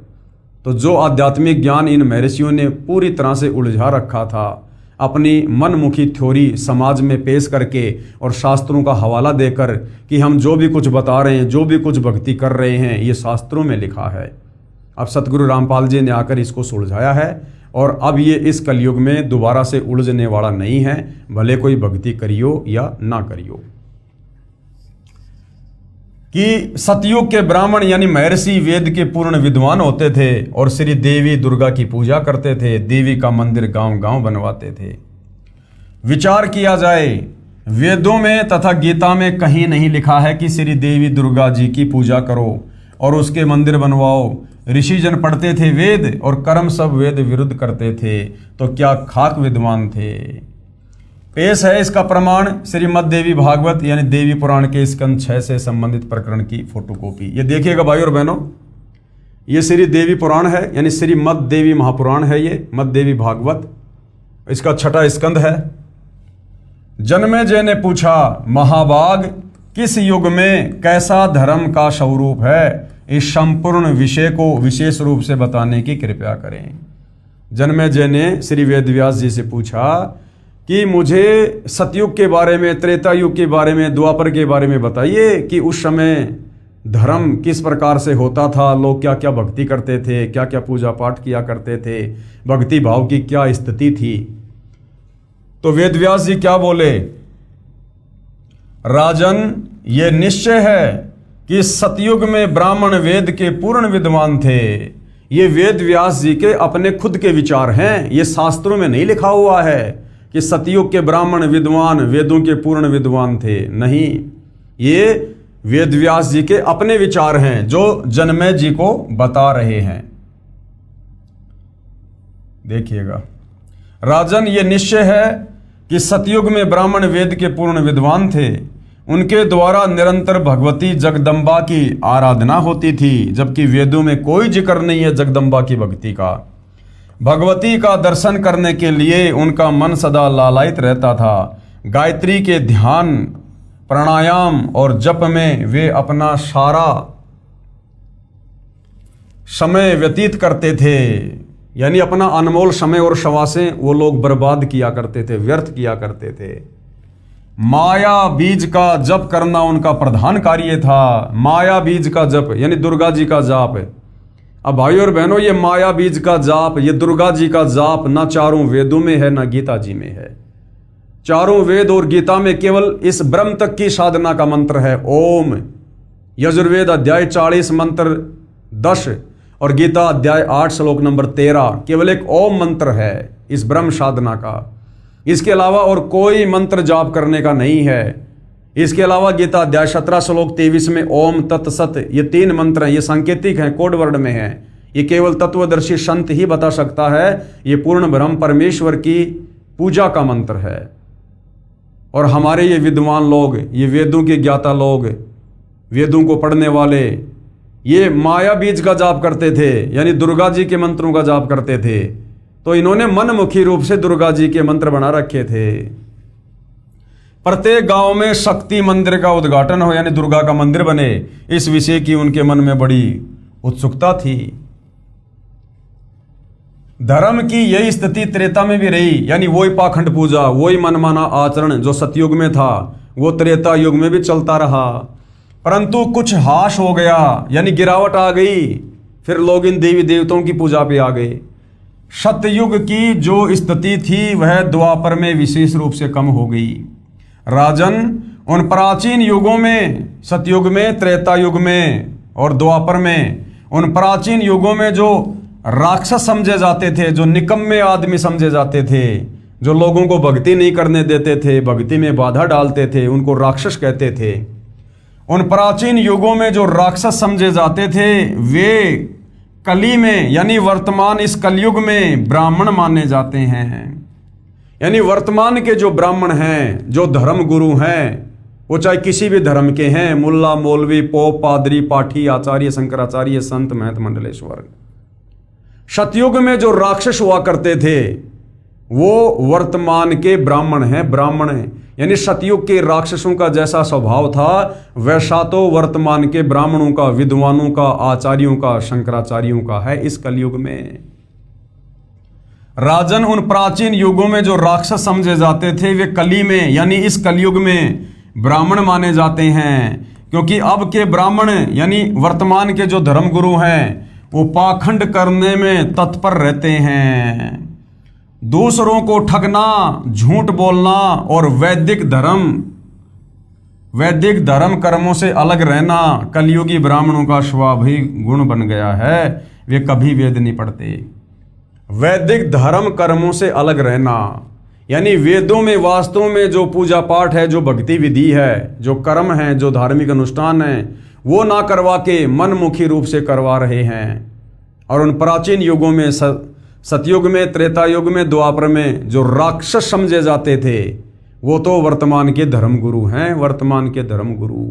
तो जो आध्यात्मिक ज्ञान इन महर्षियों ने पूरी तरह से उलझा रखा था, अपनी मनमुखी थ्योरी समाज में पेश करके और शास्त्रों का हवाला देकर कि हम जो भी कुछ बता रहे हैं, जो भी कुछ भक्ति कर रहे हैं, ये शास्त्रों में लिखा है। अब सतगुरु रामपाल जी ने आकर इसको सुलझाया है, और अब ये इस कलयुग में दोबारा से उलझने वाला नहीं है, भले कोई भक्ति करियो या ना करियो। कि सतयुग के ब्राह्मण यानी महर्षि वेद के पूर्ण विद्वान होते थे और श्री देवी दुर्गा की पूजा करते थे, देवी का मंदिर गांव गांव बनवाते थे। विचार किया जाए, वेदों में तथा गीता में कहीं नहीं लिखा है कि श्री देवी दुर्गा जी की पूजा करो और उसके मंदिर बनवाओ। ऋषिजन पढ़ते थे वेद और कर्म सब वेद विरुद्ध करते थे, तो क्या खाक विद्वान थे। पेश है इसका प्रमाण श्रीमद देवी भागवत यानी देवी पुराण के स्कंद 6 से संबंधित प्रकरण की फोटोकॉपी। ये देखिएगा भाई और बहनों, ये श्री देवी पुराण है यानी श्रीमद देवी महापुराण है, ये मद देवी भागवत, इसका 6ठा स्कंद है। जन्मेजय ने पूछा, महाभाग किस युग में कैसा धर्म का स्वरूप है, इस संपूर्ण विषय को विशेष रूप से बताने की कृपा करें। जन्मेजय ने श्री वेदव्यास जी से पूछा कि मुझे सतयुग के बारे में, त्रेता युग के बारे में, द्वापर के बारे में बताइए कि उस समय धर्म किस प्रकार से होता था, लोग क्या क्या भक्ति करते थे, क्या क्या पूजा पाठ किया करते थे, भक्ति भाव की क्या स्थिति थी। तो वेदव्यास जी क्या बोले, राजन ये निश्चय है कि सतयुग में ब्राह्मण वेद के पूर्ण विद्वान थे। ये वेदव्यास जी के अपने खुद के विचार हैं, ये शास्त्रों में नहीं लिखा हुआ है कि सतयुग के ब्राह्मण विद्वान वेदों के पूर्ण विद्वान थे। नहीं, ये वेदव्यास जी के अपने विचार हैं जो जन्मेजय जी को बता रहे हैं। देखिएगा, राजन, ये निश्चय है कि सतयुग में ब्राह्मण वेद के पूर्ण विद्वान थे। उनके द्वारा निरंतर भगवती जगदम्बा की आराधना होती थी, जबकि वेदों में कोई जिक्र नहीं है जगदम्बा की भक्ति का। भगवती का दर्शन करने के लिए उनका मन सदा लालायित रहता था। गायत्री के ध्यान, प्राणायाम और जप में वे अपना सारा समय व्यतीत करते थे। यानी अपना अनमोल समय और श्वासें वो लोग बर्बाद किया करते थे, व्यर्थ किया करते थे। माया बीज का जप करना उनका प्रधान कार्य था। माया बीज का जप यानी दुर्गा जी का जाप। अब भाइयों और बहनों, ये माया बीज का जाप, ये दुर्गा जी का जाप ना चारों वेदों में है ना गीता जी में है। चारों वेद और गीता में केवल इस ब्रह्म तक की साधना का मंत्र है ओम। यजुर्वेद अध्याय 40 मंत्र 10 और गीता अध्याय 8 श्लोक नंबर 13 केवल एक ओम मंत्र है इस ब्रह्म साधना का। इसके अलावा और कोई मंत्र जाप करने का नहीं है। इसके अलावा गीता अध्याय 17 श्लोक 23 में ओम तत्सत, ये 3 मंत्र हैं। ये सांकेतिक हैं, कोड वर्ड में हैं। ये केवल तत्वदर्शी संत ही बता सकता है। ये पूर्ण ब्रह्म परमेश्वर की पूजा का मंत्र है। और हमारे ये विद्वान लोग, ये वेदों के ज्ञाता लोग, वेदों को पढ़ने वाले, ये माया बीज का जाप करते थे, यानी दुर्गा जी के मंत्रों का जाप करते थे। तो इन्होंने मनमुखी रूप से दुर्गा जी के मंत्र बना रखे थे। प्रत्येक गांव में शक्ति मंदिर का उद्घाटन हो, यानी दुर्गा का मंदिर बने, इस विषय की उनके मन में बड़ी उत्सुकता थी। धर्म की यही स्थिति त्रेता में भी रही, यानी वही पाखंड पूजा, वही मनमाना आचरण जो सतयुग में था वो त्रेता युग में भी चलता रहा। परंतु कुछ हाश हो गया, यानी गिरावट आ गई। फिर लोग इन देवी देवताओं की पूजा पे आ गए। सतयुग की जो स्थिति थी वह द्वापर में विशेष रूप से कम हो गई। राजन, उन प्राचीन युगों में, सतयुग में, त्रेता युग में और द्वापर में, उन प्राचीन युगों में जो राक्षस समझे जाते थे, जो निकम्मे आदमी समझे जाते थे, जो लोगों को भक्ति नहीं करने देते थे, भक्ति में बाधा डालते थे, उनको राक्षस कहते थे। उन प्राचीन युगों में जो राक्षस समझे जाते थे वे कली में, यानी वर्तमान इस कलयुग में ब्राह्मण माने जाते हैं। यानी वर्तमान के जो ब्राह्मण हैं, जो धर्म गुरु हैं, वो चाहे किसी भी धर्म के हैं, मुल्ला, मौलवी, पोप, पादरी, पाठी, आचार्य, शंकराचार्य, संत, महंत, मंडलेश्वर। सतयुग में जो राक्षस हुआ करते थे वो वर्तमान के ब्राह्मण हैं, ब्राह्मण हैं। यानी सतयुग के राक्षसों का जैसा स्वभाव था वैसा तो वर्तमान के ब्राह्मणों का, विद्वानों का, आचार्यों का, शंकराचार्यों का है इस कलयुग में। राजन, उन प्राचीन युगों में जो राक्षस समझे जाते थे वे कली में, यानी इस कलयुग में ब्राह्मण माने जाते हैं। क्योंकि अब के ब्राह्मण यानी वर्तमान के जो धर्मगुरु हैं वो पाखंड करने में तत्पर रहते हैं। दूसरों को ठगना, झूठ बोलना और वैदिक धर्म कर्मों से अलग रहना कलयुगी ब्राह्मणों का स्वाभाविक गुण बन गया है। वे कभी वेद नहीं पढ़ते। वैदिक धर्म कर्मों से अलग रहना यानी वेदों में वास्तव में जो पूजा पाठ है, जो भक्ति विधि है, जो कर्म है, जो धार्मिक अनुष्ठान है, वो ना करवा के मनमुखी रूप से करवा रहे हैं। और उन प्राचीन युगों में, सतयुग में, त्रेता युग में, द्वापर में जो राक्षस समझे जाते थे वो तो वर्तमान के धर्मगुरु हैं। वर्तमान के धर्मगुरु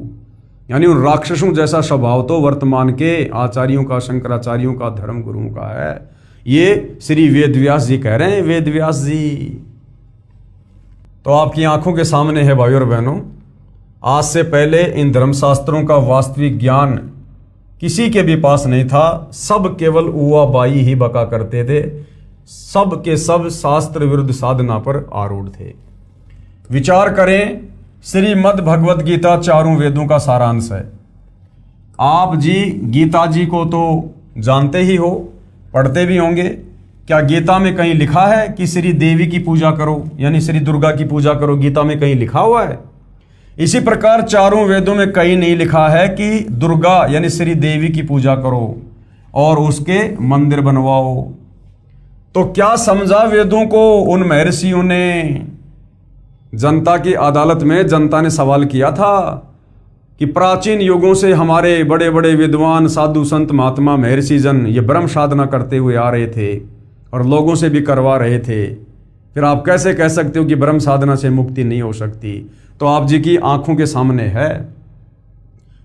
यानी उन राक्षसों जैसा स्वभाव तो वर्तमान के आचार्यों का, शंकराचार्यों का, धर्मगुरुओं का है। ये श्री वेदव्यास जी कह रहे हैं। वेदव्यास जी तो आपकी आंखों के सामने है भाइयों और बहनों। आज से पहले इन धर्मशास्त्रों का वास्तविक ज्ञान किसी के भी पास नहीं था। सब केवल उवा बाई ही बका करते थे। सब के सब शास्त्र विरुद्ध साधना पर आरूढ़ थे। विचार करें, श्रीमद् भगवद गीता चारों वेदों का सारांश है। आप जी गीता जी को तो जानते ही हो, पढ़ते भी होंगे। क्या गीता में कहीं लिखा है कि श्री देवी की पूजा करो, यानी श्री दुर्गा की पूजा करो? गीता में कहीं लिखा हुआ है? इसी प्रकार चारों वेदों में कहीं नहीं लिखा है कि दुर्गा यानी श्री देवी की पूजा करो और उसके मंदिर बनवाओ। तो क्या समझा वेदों को उन महर्षियों ने? जनता की अदालत में जनता ने सवाल किया था कि प्राचीन युगों से हमारे बड़े बड़े विद्वान, साधु, संत, महात्मा, महर्षि जन ये ब्रह्म साधना करते हुए आ रहे थे और लोगों से भी करवा रहे थे। फिर आप कैसे कह सकते हो कि ब्रह्म साधना से मुक्ति नहीं हो सकती? तो आप जी की आंखों के सामने है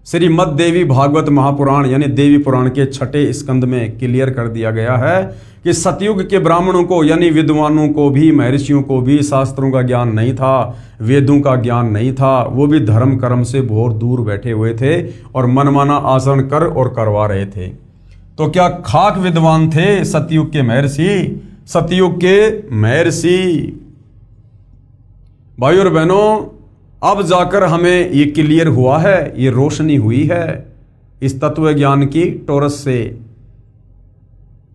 श्रीमद् देवी भागवत महापुराण यानी देवी पुराण के 6 स्कंद में क्लियर कर दिया गया है कि सतयुग के ब्राह्मणों को यानी विद्वानों को भी, महर्षियों को भी शास्त्रों का ज्ञान नहीं था, वेदों का ज्ञान नहीं था। वो भी धर्म कर्म से बहुत दूर बैठे हुए थे और मनमाना आचरण कर और करवा रहे थे। तो क्या खाक विद्वान थे सतयुग के महर्षि? सतयुग के महर्षि। भाई और बहनों, अब जाकर हमें ये क्लियर हुआ है, ये रोशनी हुई है इस तत्व ज्ञान की टोरस से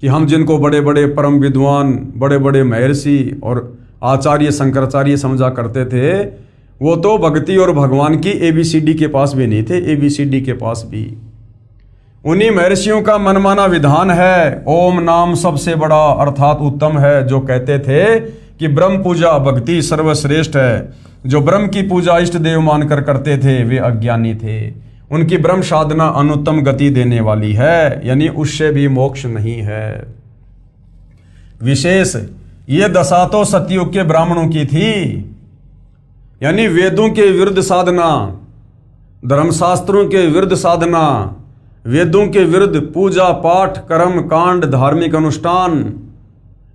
कि हम जिनको बड़े बड़े परम विद्वान, बड़े बड़े महर्षि और आचार्य शंकराचार्य समझा करते थे, वो तो भक्ति और भगवान की ABCD के पास भी नहीं थे, ABCD के पास भी। उन्हीं महर्षियों का मनमाना विधान है, ओम नाम सबसे बड़ा अर्थात उत्तम है, जो कहते थे कि ब्रह्म पूजा भक्ति सर्वश्रेष्ठ है। जो ब्रह्म की पूजा इष्ट देव मानकर करते थे वे अज्ञानी थे। उनकी ब्रह्म साधना अनुत्तम गति देने वाली है, यानी उससे भी मोक्ष नहीं है। विशेष ये दशा तो सतयुग के ब्राह्मणों की थी, यानी वेदों के विरुद्ध साधना, धर्मशास्त्रों के विरुद्ध साधना, वेदों के विरुद्ध पूजा पाठ कर्म कांड धार्मिक अनुष्ठान,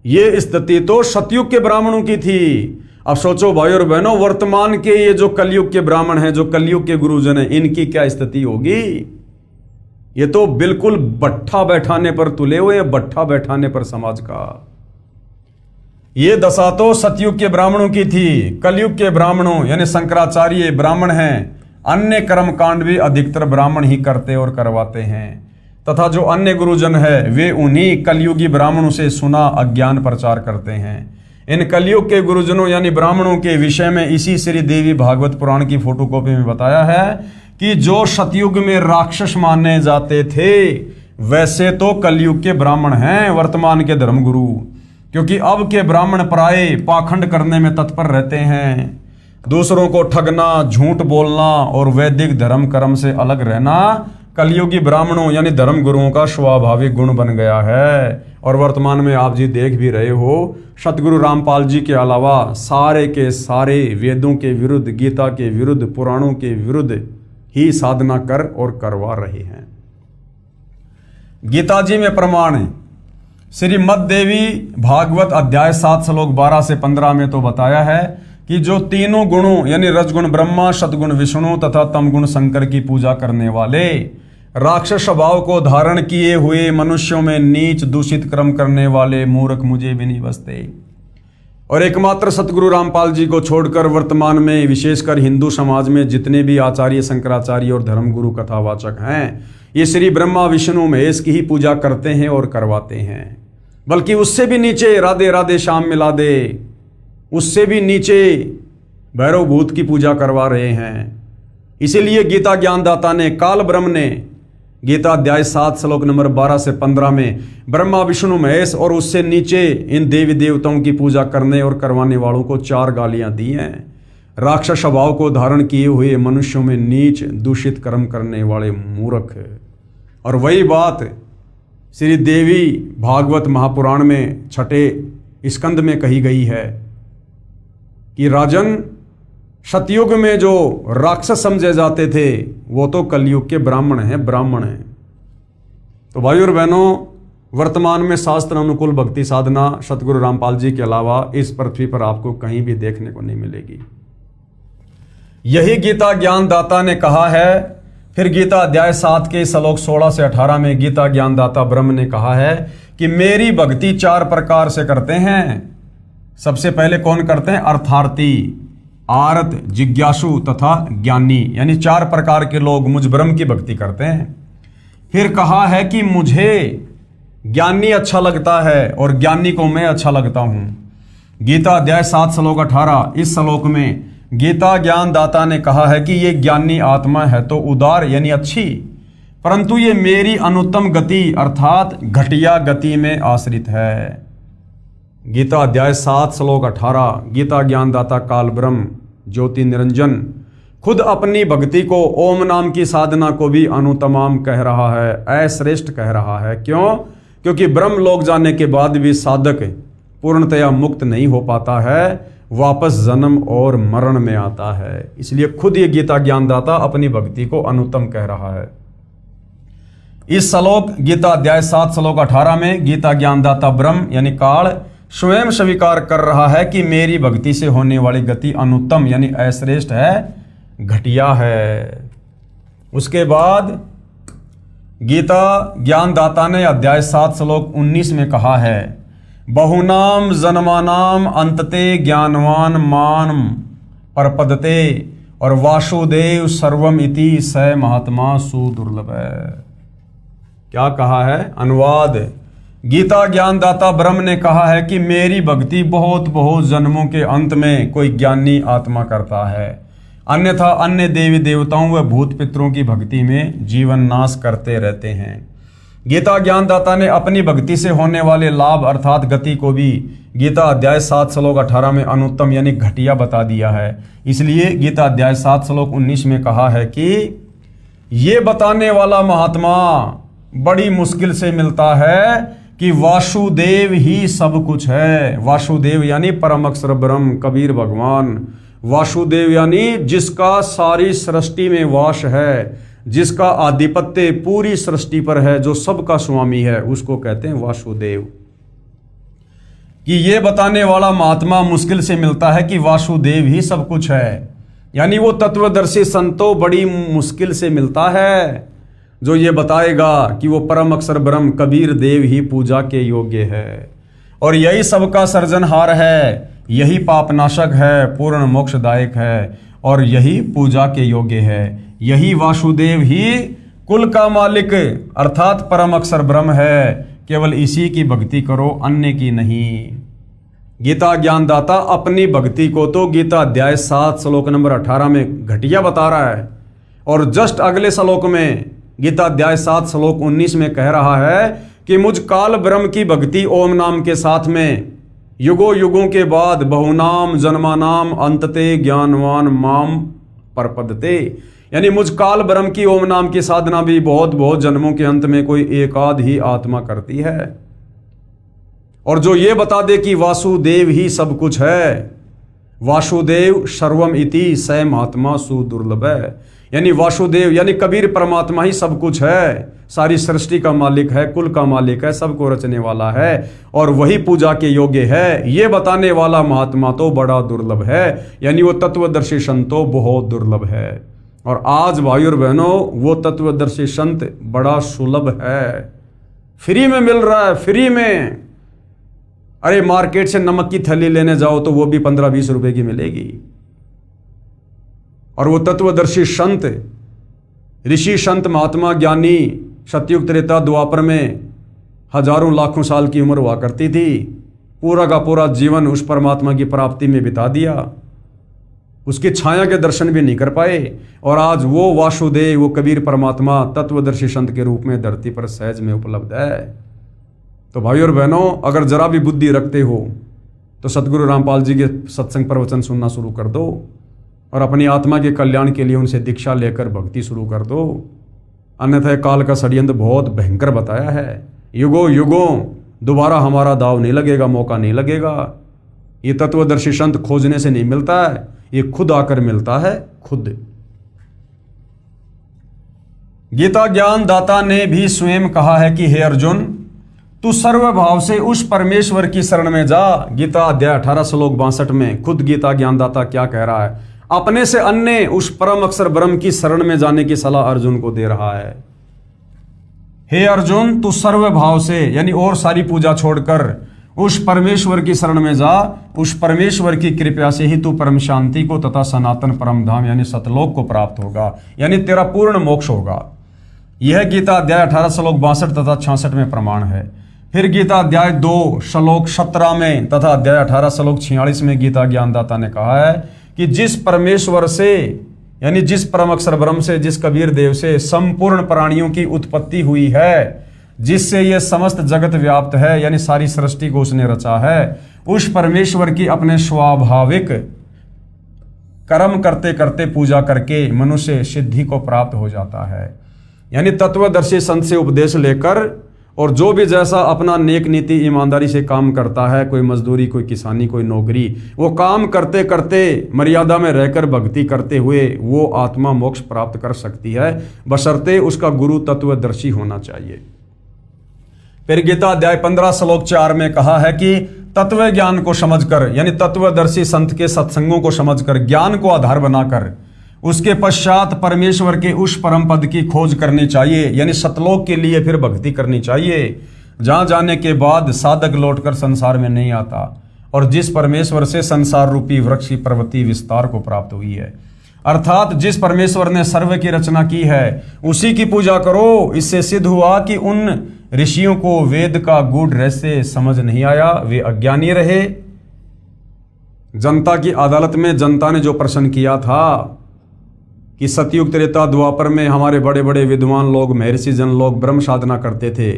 ये स्थिति तो सतयुग के ब्राह्मणों की थी। अब सोचो भाई और बहनों, वर्तमान के ये जो कलयुग के ब्राह्मण हैं, जो कलयुग के गुरुजन हैं, इनकी क्या स्थिति होगी? ये तो बिल्कुल बट्ठा बैठाने पर तुले हुए हैं, बट्ठा बैठाने पर समाज का। ये दशा तो सतयुग के ब्राह्मणों की थी। कलयुग के ब्राह्मणों यानी शंकराचार्य ब्राह्मण हैं, अन्य कर्म कांड भी अधिकतर ब्राह्मण ही करते और करवाते हैं, तथा जो अन्य गुरुजन है वे उन्हीं कलयुगी ब्राह्मणों से सुना अज्ञान प्रचार करते हैं। इन कलयुग के गुरुजनों यानी ब्राह्मणों के विषय में इसी श्री देवी भागवत पुराण की फोटोकॉपी में बताया है कि जो सतयुग में राक्षस माने जाते थे वैसे तो कलयुग के ब्राह्मण हैं वर्तमान के धर्मगुरु, क्योंकि अब के ब्राह्मण प्राय पाखंड करने में तत्पर रहते हैं। दूसरों को ठगना, झूठ बोलना और वैदिक धर्म कर्म से अलग रहना कलयुगी ब्राह्मणों यानी धर्म गुरुओं का स्वाभाविक गुण बन गया है। और वर्तमान में आप जी देख भी रहे हो, सतगुरु रामपाल जी के अलावा सारे के सारे वेदों के विरुद्ध, गीता के विरुद्ध, पुराणों के विरुद्ध ही साधना कर और करवा रहे हैं। गीता जी में प्रमाण है, श्रीमद् देवी भागवत अध्याय 7 श्लोक 12 से 15 में तो बताया है कि जो तीनों गुणों यानी रजगुण ब्रह्मा, सतगुण विष्णु तथा तमगुण शंकर की पूजा करने वाले राक्षस स्वभाव को धारण किए हुए मनुष्यों में नीच दूषित कर्म करने वाले मूर्ख मुझे भी नहीं बसते। और एकमात्र सतगुरु रामपाल जी को छोड़कर वर्तमान में विशेषकर हिंदू समाज में जितने भी आचार्य शंकराचार्य और धर्मगुरु कथावाचक हैं, ये श्री ब्रह्मा विष्णु महेश की ही पूजा करते हैं और करवाते हैं। बल्कि उससे भी नीचे राधे राधे श्याम मिला दे, उससे भी नीचे भैरव भूत की पूजा करवा रहे हैं। इसीलिए गीता ज्ञानदाता ने, काल ब्रह्म ने गीता अध्याय 7 श्लोक नंबर 12 से 15 में ब्रह्मा विष्णु महेश और उससे नीचे इन देवी देवताओं की पूजा करने और करवाने वालों को 4 गालियां दी हैं। राक्षस स्वभाव को धारण किए हुए मनुष्यों में नीच दूषित कर्म करने वाले मूर्ख। और वही बात श्री देवी भागवत महापुराण में 6 स्कंद में कही गई है कि राजन, सतयुग में जो राक्षस समझे जाते थे वो तो कलयुग के ब्राह्मण हैं, ब्राह्मण हैं। तो भाई और बहनों, वर्तमान में शास्त्र अनुकूल भक्ति साधना सतगुरु रामपाल जी के अलावा इस पृथ्वी पर आपको कहीं भी देखने को नहीं मिलेगी। यही गीता ज्ञानदाता ने कहा है। फिर गीता अध्याय 7 के श्लोक 16 से 18 में गीता ज्ञानदाता ब्रह्म ने कहा है कि मेरी भक्ति 4 प्रकार से करते हैं। सबसे पहले कौन करते हैं? अर्थार्थी, आर्त, जिज्ञासु तथा ज्ञानी, यानी 4 प्रकार के लोग मुझ ब्रह्म की भक्ति करते हैं। फिर कहा है कि मुझे ज्ञानी अच्छा लगता है और ज्ञानी को मैं अच्छा लगता हूं। गीता अध्याय 7 श्लोक 18, इस श्लोक में गीता ज्ञानदाता ने कहा है कि ये ज्ञानी आत्मा है तो उदार यानी अच्छी, परंतु ये मेरी अनुत्तम गति अर्थात घटिया गति में आश्रित है। गीता अध्याय 7 श्लोक 18 गीता ज्ञानदाता काल ब्रह्म ज्योति निरंजन खुद अपनी भक्ति को, ओम नाम की साधना को भी अनुतमाम कह रहा है, अश्रेष्ठ कह रहा है। क्यों? क्योंकि ब्रह्म लोक जाने के बाद भी साधक पूर्णतया मुक्त नहीं हो पाता है, वापस जन्म और मरण में आता है। इसलिए खुद ये गीता ज्ञानदाता अपनी भक्ति को अनुत्तम कह रहा है। इस श्लोक गीता अध्याय 7 श्लोक 18 में गीता ज्ञानदाता ब्रह्म यानी काल स्वयं स्वीकार कर रहा है कि मेरी भक्ति से होने वाली गति अनुत्तम यानी अश्रेष्ठ है, घटिया है। उसके बाद गीता ज्ञानदाता ने अध्याय 7 श्लोक 19 में कहा है, बहुनाम जन्मानाम अंतते ज्ञानवान मान परपदते और वासुदेव सर्वम इति स महात्मा सुदुर्लभ है। क्या कहा है? अनुवाद, गीता ज्ञानदाता ब्रह्म ने कहा है कि मेरी भक्ति बहुत बहुत जन्मों के अंत में कोई ज्ञानी आत्मा करता है, अन्यथा अन्य देवी देवताओं व भूत पितरों की भक्ति में जीवन नाश करते रहते हैं। गीता ज्ञानदाता ने अपनी भक्ति से होने वाले लाभ अर्थात गति को भी गीता अध्याय 7 श्लोक 18 में अनुत्तम यानी घटिया बता दिया है। इसलिए गीता अध्याय 7 श्लोक 19 में कहा है कि ये बताने वाला महात्मा बड़ी मुश्किल से मिलता है कि वासुदेव ही सब कुछ है। वासुदेव यानी परम अक्षर ब्रह्म कबीर भगवान। वासुदेव यानी जिसका सारी सृष्टि में वास है, जिसका आधिपत्य पूरी सृष्टि पर है, जो सबका स्वामी है, उसको कहते हैं वासुदेव। कि ये बताने वाला महात्मा मुश्किल से मिलता है कि वासुदेव ही सब कुछ है, यानी वो तत्वदर्शी संतो बड़ी मुश्किल से मिलता है जो ये बताएगा कि वो परम अक्षर ब्रह्म कबीर देव ही पूजा के योग्य है और यही सबका सर्जनहार है, यही पापनाशक है, पूर्ण मोक्षदायक है और यही पूजा के योग्य है। यही वासुदेव ही कुल का मालिक अर्थात परम अक्षर ब्रह्म है। केवल इसी की भक्ति करो, अन्य की नहीं। गीता ज्ञानदाता अपनी भक्ति को तो गीता अध्याय 7 श्लोक नंबर 18 में घटिया बता रहा है और जस्ट अगले श्लोक में गीता अध्याय 7 श्लोक 19 में कह रहा है कि मुझ काल ब्रह्म की भक्ति ओम नाम के साथ में युगों युगों के बाद बहुनाम जन्मानाम अंतते ज्ञानवान माम परपदते, यानी मुझ काल ब्रह्म की ओम नाम की साधना भी बहुत बहुत जन्मों के अंत में कोई एकाध ही आत्मा करती है। और जो ये बता दे कि वासुदेव ही सब कुछ है, वासुदेव सर्वम इति स महात्मा सुदुर्लभ है, यानी वासुदेव यानी कबीर परमात्मा ही सब कुछ है, सारी सृष्टि का मालिक है, कुल का मालिक है, सबको रचने वाला है और वही पूजा के योग्य है। ये बताने वाला महात्मा तो बड़ा दुर्लभ है, यानी वो तत्वदर्शी संत तो बहुत दुर्लभ है। और आज भाई और बहनों वो तत्वदर्शी संत बड़ा सुलभ है, फ्री में मिल रहा है, फ्री में। अरे मार्केट से नमक की थैली लेने जाओ तो वो भी 15-20 रुपए की मिलेगी। और वो तत्वदर्शी संत, ऋषि संत महात्मा ज्ञानी सतयुग त्रेता द्वापर में हजारों लाखों साल की उम्र हुआ करती थी, पूरा का पूरा जीवन उस परमात्मा की प्राप्ति में बिता दिया, उसकी छाया के दर्शन भी नहीं कर पाए और आज वो वासुदेव वो कबीर परमात्मा तत्वदर्शी संत के रूप में धरती पर सहज में उपलब्ध है। तो भाई और बहनों अगर जरा भी बुद्धि रखते हो तो सतगुरु रामपाल जी के सत्संग प्रवचन सुनना शुरू कर दो और अपनी आत्मा के कल्याण के लिए उनसे दीक्षा लेकर भक्ति शुरू कर दो, अन्यथा काल का षड्यंत्र बहुत भयंकर बताया है। युगों युगों दोबारा हमारा दाव नहीं लगेगा, मौका नहीं लगेगा। ये तत्वदर्शी संत खोजने से नहीं मिलता है, ये खुद आकर मिलता है, खुद। गीता ज्ञान दाता ने भी स्वयं कहा है कि हे अर्जुन, तू सर्वभाव से उस परमेश्वर की शरण में जा। गीता अध्याय 18 श्लोक 62 में खुद गीता ज्ञानदाता क्या कह रहा है, अपने से अन्य उस परम अक्षर ब्रह्म की शरण में जाने की सलाह अर्जुन को दे रहा है। हे अर्जुन, तू सर्वभाव से यानी और सारी पूजा छोड़कर उस परमेश्वर की शरण में जा। उस परमेश्वर की कृपा से ही तू परम शांति को तथा सनातन परम धाम यानी सतलोक को प्राप्त होगा, यानी तेरा पूर्ण मोक्ष होगा। यह गीता अध्याय 18 श्लोक 62 तथा 66 में प्रमाण है। फिर गीता अध्याय 2 श्लोक 17 में तथा अध्याय 18 श्लोक 46 में गीता ज्ञानदाता ने कहा है कि जिस परमेश्वर से यानी जिस परम अक्षर ब्रह्म से, जिस कबीर देव से संपूर्ण प्राणियों की उत्पत्ति हुई है, जिससे यह समस्त जगत व्याप्त है यानी सारी सृष्टि को उसने रचा है, उस परमेश्वर की अपने स्वाभाविक कर्म करते करते पूजा करके मनुष्य सिद्धि को प्राप्त हो जाता है। यानी तत्वदर्शी संत से उपदेश लेकर और जो भी जैसा अपना नेक नीति ईमानदारी से काम करता है, कोई मजदूरी, कोई किसानी, कोई नौकरी, वो काम करते करते मर्यादा में रहकर भक्ति करते हुए वो आत्मा मोक्ष प्राप्त कर सकती है, बशर्ते उसका गुरु तत्वदर्शी होना चाहिए। फिर गीता अध्याय 15 श्लोक 4 में कहा है कि तत्व ज्ञान को समझकर, यानी तत्वदर्शी संत के सत्संगों को समझकर, ज्ञान को आधार बनाकर उसके पश्चात परमेश्वर के उस परम पद की खोज करनी चाहिए, यानी सतलोक के लिए फिर भक्ति करनी चाहिए, जहां जाने के बाद साधक लौटकर संसार में नहीं आता, और जिस परमेश्वर से संसार रूपी वृक्ष की प्रवृत्ति विस्तार को प्राप्त हुई है, अर्थात जिस परमेश्वर ने सर्व की रचना की है उसी की पूजा करो। इससे सिद्ध हुआ कि उन ऋषियों को वेद का गूढ़ रहस्य समझ नहीं आया, वे अज्ञानी रहे। जनता की अदालत में जनता ने जो प्रश्न किया था कि सतयुग त्रेता द्वापर में हमारे बड़े बड़े विद्वान लोग, महर्षि जन लोग ब्रह्म साधना करते थे,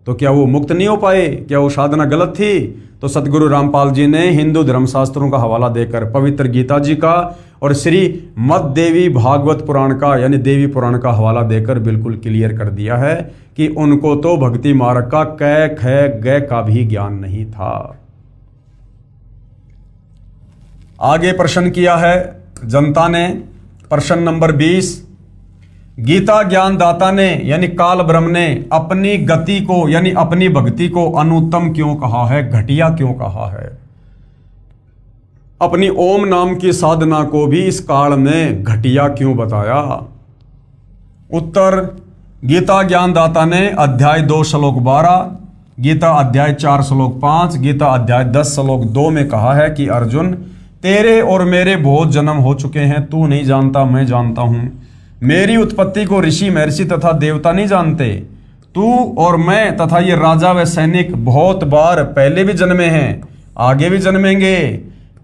तो क्या वो मुक्त नहीं हो पाए? क्या वो साधना गलत थी? तो सतगुरु रामपाल जी ने हिंदू धर्मशास्त्रों का हवाला देकर, पवित्र गीता जी का और श्री मद देवी भागवत पुराण का, यानी देवी पुराण का हवाला देकर बिल्कुल क्लियर कर दिया है कि उनको तो भक्ति मार्ग का कै ख ग का भी ज्ञान नहीं था। आगे प्रश्न किया है जनता ने, प्रश्न नंबर 20, गीता ज्ञान दाता ने यानी काल ब्रह्म ने अपनी गति को, यानी अपनी भक्ति को अनुत्तम क्यों कहा है, घटिया क्यों कहा है? अपनी ओम नाम की साधना को भी इस काल ने घटिया क्यों बताया? उत्तर, गीता ज्ञान दाता ने अध्याय 2 श्लोक 12, गीता अध्याय 4 श्लोक 5, गीता अध्याय 10 श्लोक 2 में कहा है कि अर्जुन, तेरे और मेरे बहुत जन्म हो चुके हैं, तू नहीं जानता, मैं जानता हूं। मेरी उत्पत्ति को ऋषि, महर्षि तथा देवता नहीं जानते। तू और मैं तथा ये राजा व सैनिक बहुत बार पहले भी जन्मे हैं, आगे भी जन्मेंगे।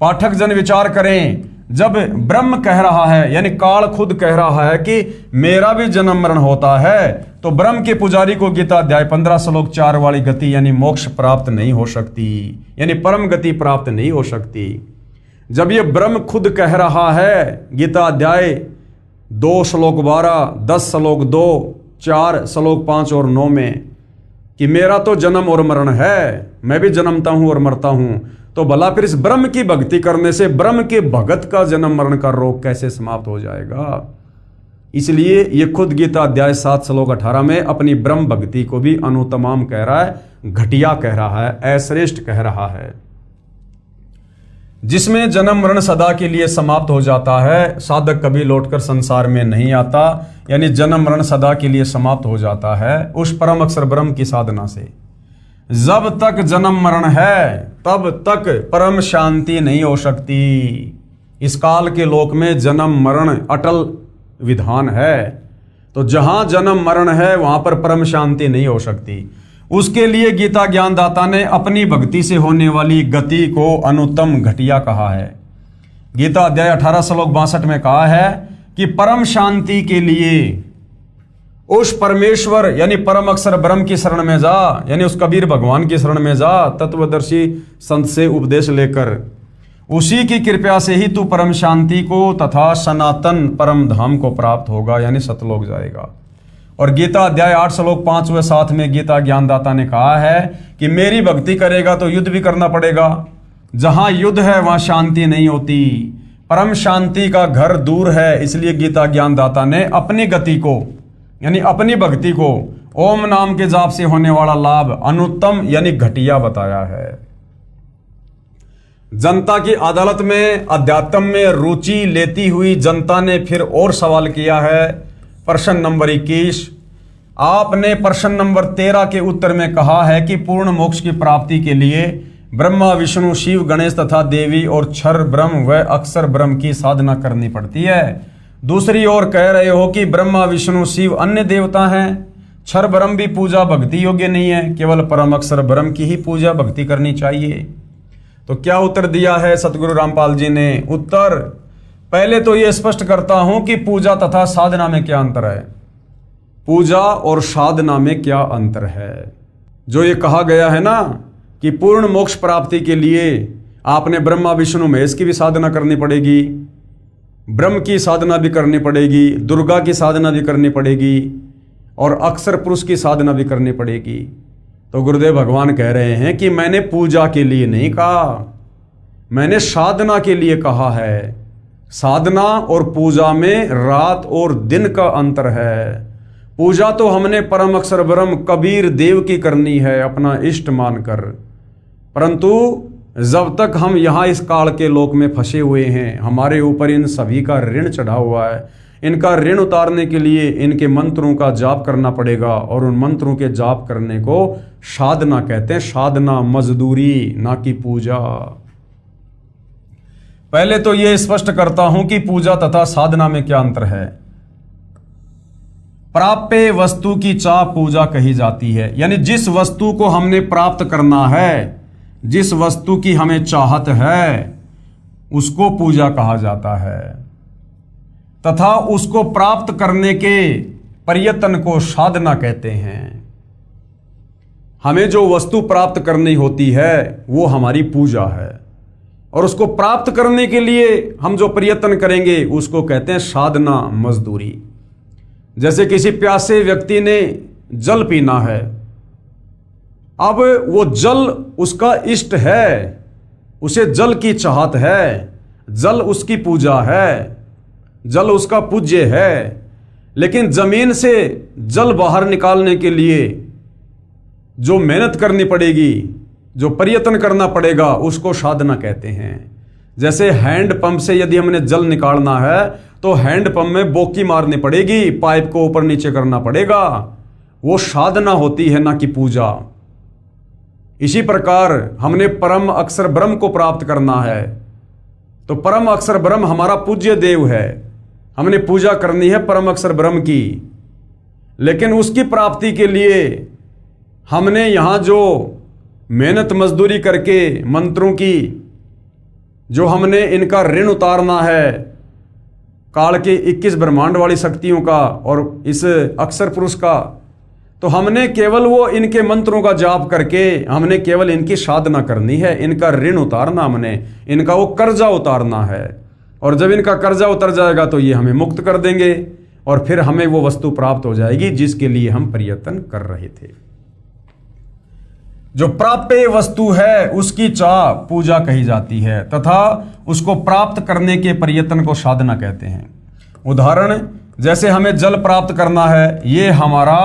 पाठक जन विचार करें, जब ब्रह्म कह रहा है, यानी काल खुद कह रहा है कि मेरा भी जन्म मरण होता है, तो ब्रह्म के पुजारी को गीता अध्याय 15 श्लोक 4 वाली गति यानी मोक्ष प्राप्त नहीं हो सकती, यानी परम गति प्राप्त नहीं हो सकती। जब ये ब्रह्म खुद कह रहा है गीता अध्याय 2 श्लोक 12, 10 श्लोक 2, 4 श्लोक 5 और 9 में कि मेरा तो जन्म और मरण है, मैं भी जन्मता हूं और मरता हूं, तो भला फिर इस ब्रह्म की भक्ति करने से ब्रह्म के भगत का जन्म मरण का रोग कैसे समाप्त हो जाएगा? इसलिए ये खुद गीता अध्याय 7 श्लोक 18 में अपनी ब्रह्म भक्ति को भी अनुत्तमाम कह रहा है, घटिया कह रहा है, अश्रेष्ठ कह रहा है। जिसमें जन्म मरण सदा के लिए समाप्त हो जाता है, साधक कभी लौटकर संसार में नहीं आता, यानी जन्म मरण सदा के लिए समाप्त हो जाता है उस परम अक्षर ब्रह्म की साधना से। जब तक जन्म मरण है तब तक परम शांति नहीं हो सकती। इस काल के लोक में जन्म मरण अटल विधान है, तो जहां जन्म मरण है वहां पर परम शांति नहीं हो सकती। उसके लिए गीता ज्ञानदाता ने अपनी भक्ति से होने वाली गति को अनुत्तम घटिया कहा है। गीता अध्याय 18 श्लोक 62 में कहा है कि परम शांति के लिए उस परमेश्वर यानी परम अक्षर ब्रह्म की शरण में जा, यानी उस कबीर भगवान की शरण में जा, तत्वदर्शी संत से उपदेश लेकर, उसी की कृपा से ही तू परम शांति को तथा सनातन परम धाम को प्राप्त होगा, यानी सतलोक जाएगा। और गीता अध्याय 8 श्लोक 5 व 7 में गीता ज्ञानदाता ने कहा है कि मेरी भक्ति करेगा तो युद्ध भी करना पड़ेगा, जहां युद्ध है वहां शांति नहीं होती, परम शांति का घर दूर है। इसलिए गीता ज्ञानदाता ने अपनी गति को यानी अपनी भक्ति को ओम नाम के जाप से होने वाला लाभ अनुत्तम यानी घटिया बताया है। जनता की अदालत में अध्यात्म में रुचि लेती हुई जनता ने फिर और सवाल किया है। प्रश्न नंबर 21, आपने प्रश्न नंबर 13 के उत्तर में कहा है कि पूर्ण मोक्ष की प्राप्ति के लिए ब्रह्मा विष्णु शिव गणेश तथा देवी और क्षर ब्रह्म व अक्षर ब्रह्म की साधना करनी पड़ती है। दूसरी ओर कह रहे हो कि ब्रह्मा विष्णु शिव अन्य देवता हैं, क्षर ब्रह्म भी पूजा भक्ति योग्य नहीं है, केवल परम अक्षर ब्रह्म की ही पूजा भक्ति करनी चाहिए। तो क्या उत्तर दिया है सतगुरु रामपाल जी ने? उत्तर, पहले तो यह स्पष्ट करता हूं कि पूजा तथा साधना में क्या अंतर है। पूजा और साधना में क्या अंतर है? जो ये कहा गया है ना कि पूर्ण मोक्ष प्राप्ति के लिए आपने ब्रह्मा विष्णु महेश की भी साधना करनी पड़ेगी, ब्रह्म की साधना भी करनी पड़ेगी, दुर्गा की साधना भी करनी पड़ेगी, और अक्षर पुरुष की साधना भी करनी पड़ेगी। तो गुरुदेव भगवान कह रहे हैं कि मैंने पूजा के लिए नहीं कहा, मैंने साधना के लिए कहा है। साधना और पूजा में रात और दिन का अंतर है। पूजा तो हमने परम अक्षर ब्रह्म कबीर देव की करनी है अपना इष्ट मानकर, परंतु जब तक हम यहाँ इस काल के लोक में फंसे हुए हैं, हमारे ऊपर इन सभी का ऋण चढ़ा हुआ है। इनका ऋण उतारने के लिए इनके मंत्रों का जाप करना पड़ेगा, और उन मंत्रों के जाप करने को साधना कहते हैं। साधना मजदूरी, ना कि पूजा। पहले तो ये स्पष्ट करता हूं कि पूजा तथा साधना में क्या अंतर है। प्राप्य वस्तु की चाह पूजा कही जाती है, यानी जिस वस्तु को हमने प्राप्त करना है, जिस वस्तु की हमें चाहत है, उसको पूजा कहा जाता है, तथा उसको प्राप्त करने के प्रयत्न को साधना कहते हैं। हमें जो वस्तु प्राप्त करनी होती है वो हमारी पूजा है, और उसको प्राप्त करने के लिए हम जो प्रयत्न करेंगे उसको कहते हैं साधना मजदूरी। जैसे किसी प्यासे व्यक्ति ने जल पीना है, अब वो जल उसका इष्ट है, उसे जल की चाहत है, जल उसकी पूजा है, जल उसका पूज्य है, लेकिन जमीन से जल बाहर निकालने के लिए जो मेहनत करनी पड़ेगी, जो प्रयत्न करना पड़ेगा, उसको साधना कहते हैं। जैसे हैंडपंप से यदि हमने जल निकालना है तो हैंडपंप में बोकी मारनी पड़ेगी, पाइप को ऊपर नीचे करना पड़ेगा, वो साधना होती है, ना कि पूजा। इसी प्रकार हमने परम अक्षर ब्रह्म को प्राप्त करना है, तो परम अक्षर ब्रह्म हमारा पूज्य देव है, हमने पूजा करनी है परम अक्षर ब्रह्म की। लेकिन उसकी प्राप्ति के लिए हमने यहां जो मेहनत मजदूरी करके मंत्रों की जो हमने इनका ऋण उतारना है, काल के 21 ब्रह्मांड वाली शक्तियों का और इस अक्षर पुरुष का, तो हमने केवल वो इनके मंत्रों का जाप करके हमने केवल इनकी साधना करनी है, इनका ऋण उतारना, हमने इनका वो कर्जा उतारना है। और जब इनका कर्जा उतर जाएगा तो ये हमें मुक्त कर देंगे, और फिर हमें वो वस्तु प्राप्त हो जाएगी जिसके लिए हम प्रयत्न कर रहे थे। जो प्राप्य वस्तु है उसकी चाह पूजा कही जाती है, तथा उसको प्राप्त करने के प्रयत्न को साधना कहते हैं। उदाहरण, जैसे हमें जल प्राप्त करना है, ये हमारा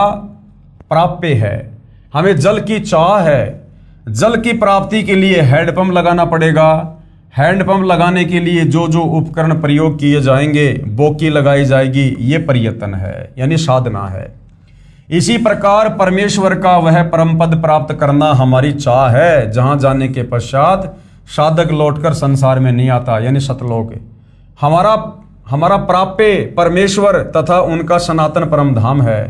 प्राप्य है, हमें जल की चाह है। जल की प्राप्ति के लिए हैंडपंप लगाना पड़ेगा, हैंडपंप लगाने के लिए जो जो उपकरण प्रयोग किए जाएंगे, बोकी लगाई जाएगी, ये प्रयत्न है, यानी साधना है। इसी प्रकार परमेश्वर का वह परम पद प्राप्त करना हमारी चाह है, जहां जाने के पश्चात साधक लौटकर संसार में नहीं आता, यानी सतलोक। हमारा प्राप्य परमेश्वर तथा उनका सनातन परम धाम है,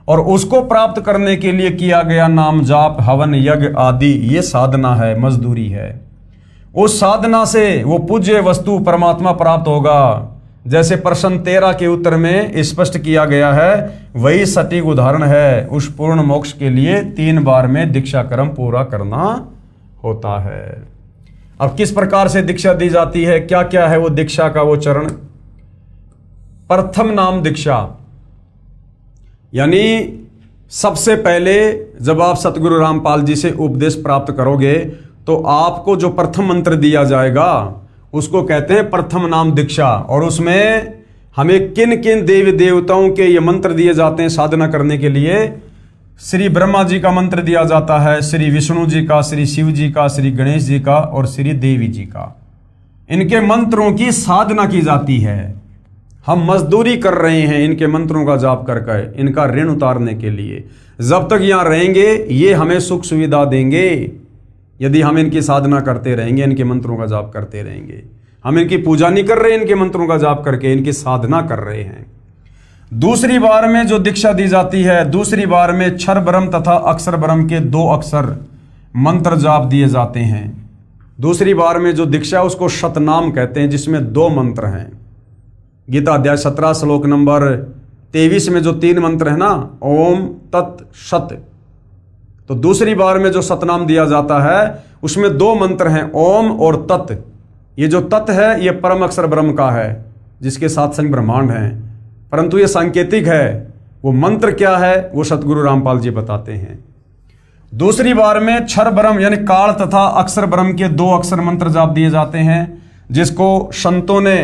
और उसको प्राप्त करने के लिए किया गया नाम जाप, हवन, यज्ञ आदि, ये साधना है, मजदूरी है। उस साधना से वो पूज्य वस्तु परमात्मा प्राप्त होगा। जैसे प्रश्न 13 के उत्तर में स्पष्ट किया गया है, वही सटीक उदाहरण है। उस पूर्ण मोक्ष के लिए 3 बार में दीक्षा क्रम पूरा करना होता है। अब किस प्रकार से दीक्षा दी जाती है, क्या क्या है वो दीक्षा का वो चरण। प्रथम नाम दीक्षा, यानी सबसे पहले जब आप सतगुरु रामपाल जी से उपदेश प्राप्त करोगे तो आपको जो प्रथम मंत्र दिया जाएगा उसको कहते हैं प्रथम नाम दीक्षा। और उसमें हमें किन किन देवी देवताओं के ये मंत्र दिए जाते हैं साधना करने के लिए। श्री ब्रह्मा जी का मंत्र दिया जाता है, श्री विष्णु जी का, श्री शिव जी का, श्री गणेश जी का और श्री देवी जी का। इनके मंत्रों की साधना की जाती है। हम मजदूरी कर रहे हैं इनके मंत्रों का जाप करके, इनका ऋण उतारने के लिए। जब तक यहाँ रहेंगे ये हमें सुख सुविधा देंगे, यदि हम इनकी साधना करते रहेंगे, इनके मंत्रों का जाप करते रहेंगे। हम इनकी पूजा नहीं कर रहे, इनके मंत्रों का जाप करके इनकी साधना कर रहे हैं। दूसरी बार में जो दीक्षा दी जाती है, दूसरी बार में क्षर ब्रह्म तथा अक्षर ब्रह्म के 2 अक्षर मंत्र जाप दिए जाते हैं। दूसरी बार में जो दीक्षा उसको शतनाम कहते हैं, जिसमें 2 मंत्र हैं। गीता अध्याय 17 श्लोक नंबर 23 में जो 3 मंत्र है ना, ओम तत् सत, तो दूसरी बार में जो सतनाम दिया जाता है उसमें 2 मंत्र हैं, ओम और तत्। ये जो तत् है ये परम अक्षर ब्रह्म का है, जिसके 7 संग ब्रह्मांड हैं, परंतु ये सांकेतिक है। वो मंत्र क्या है वो सतगुरु रामपाल जी बताते हैं। दूसरी बार में क्षर ब्रह्म यानी काल तथा अक्षर ब्रह्म के 2 अक्षर मंत्र जाप दिए जाते हैं, जिसको संतों ने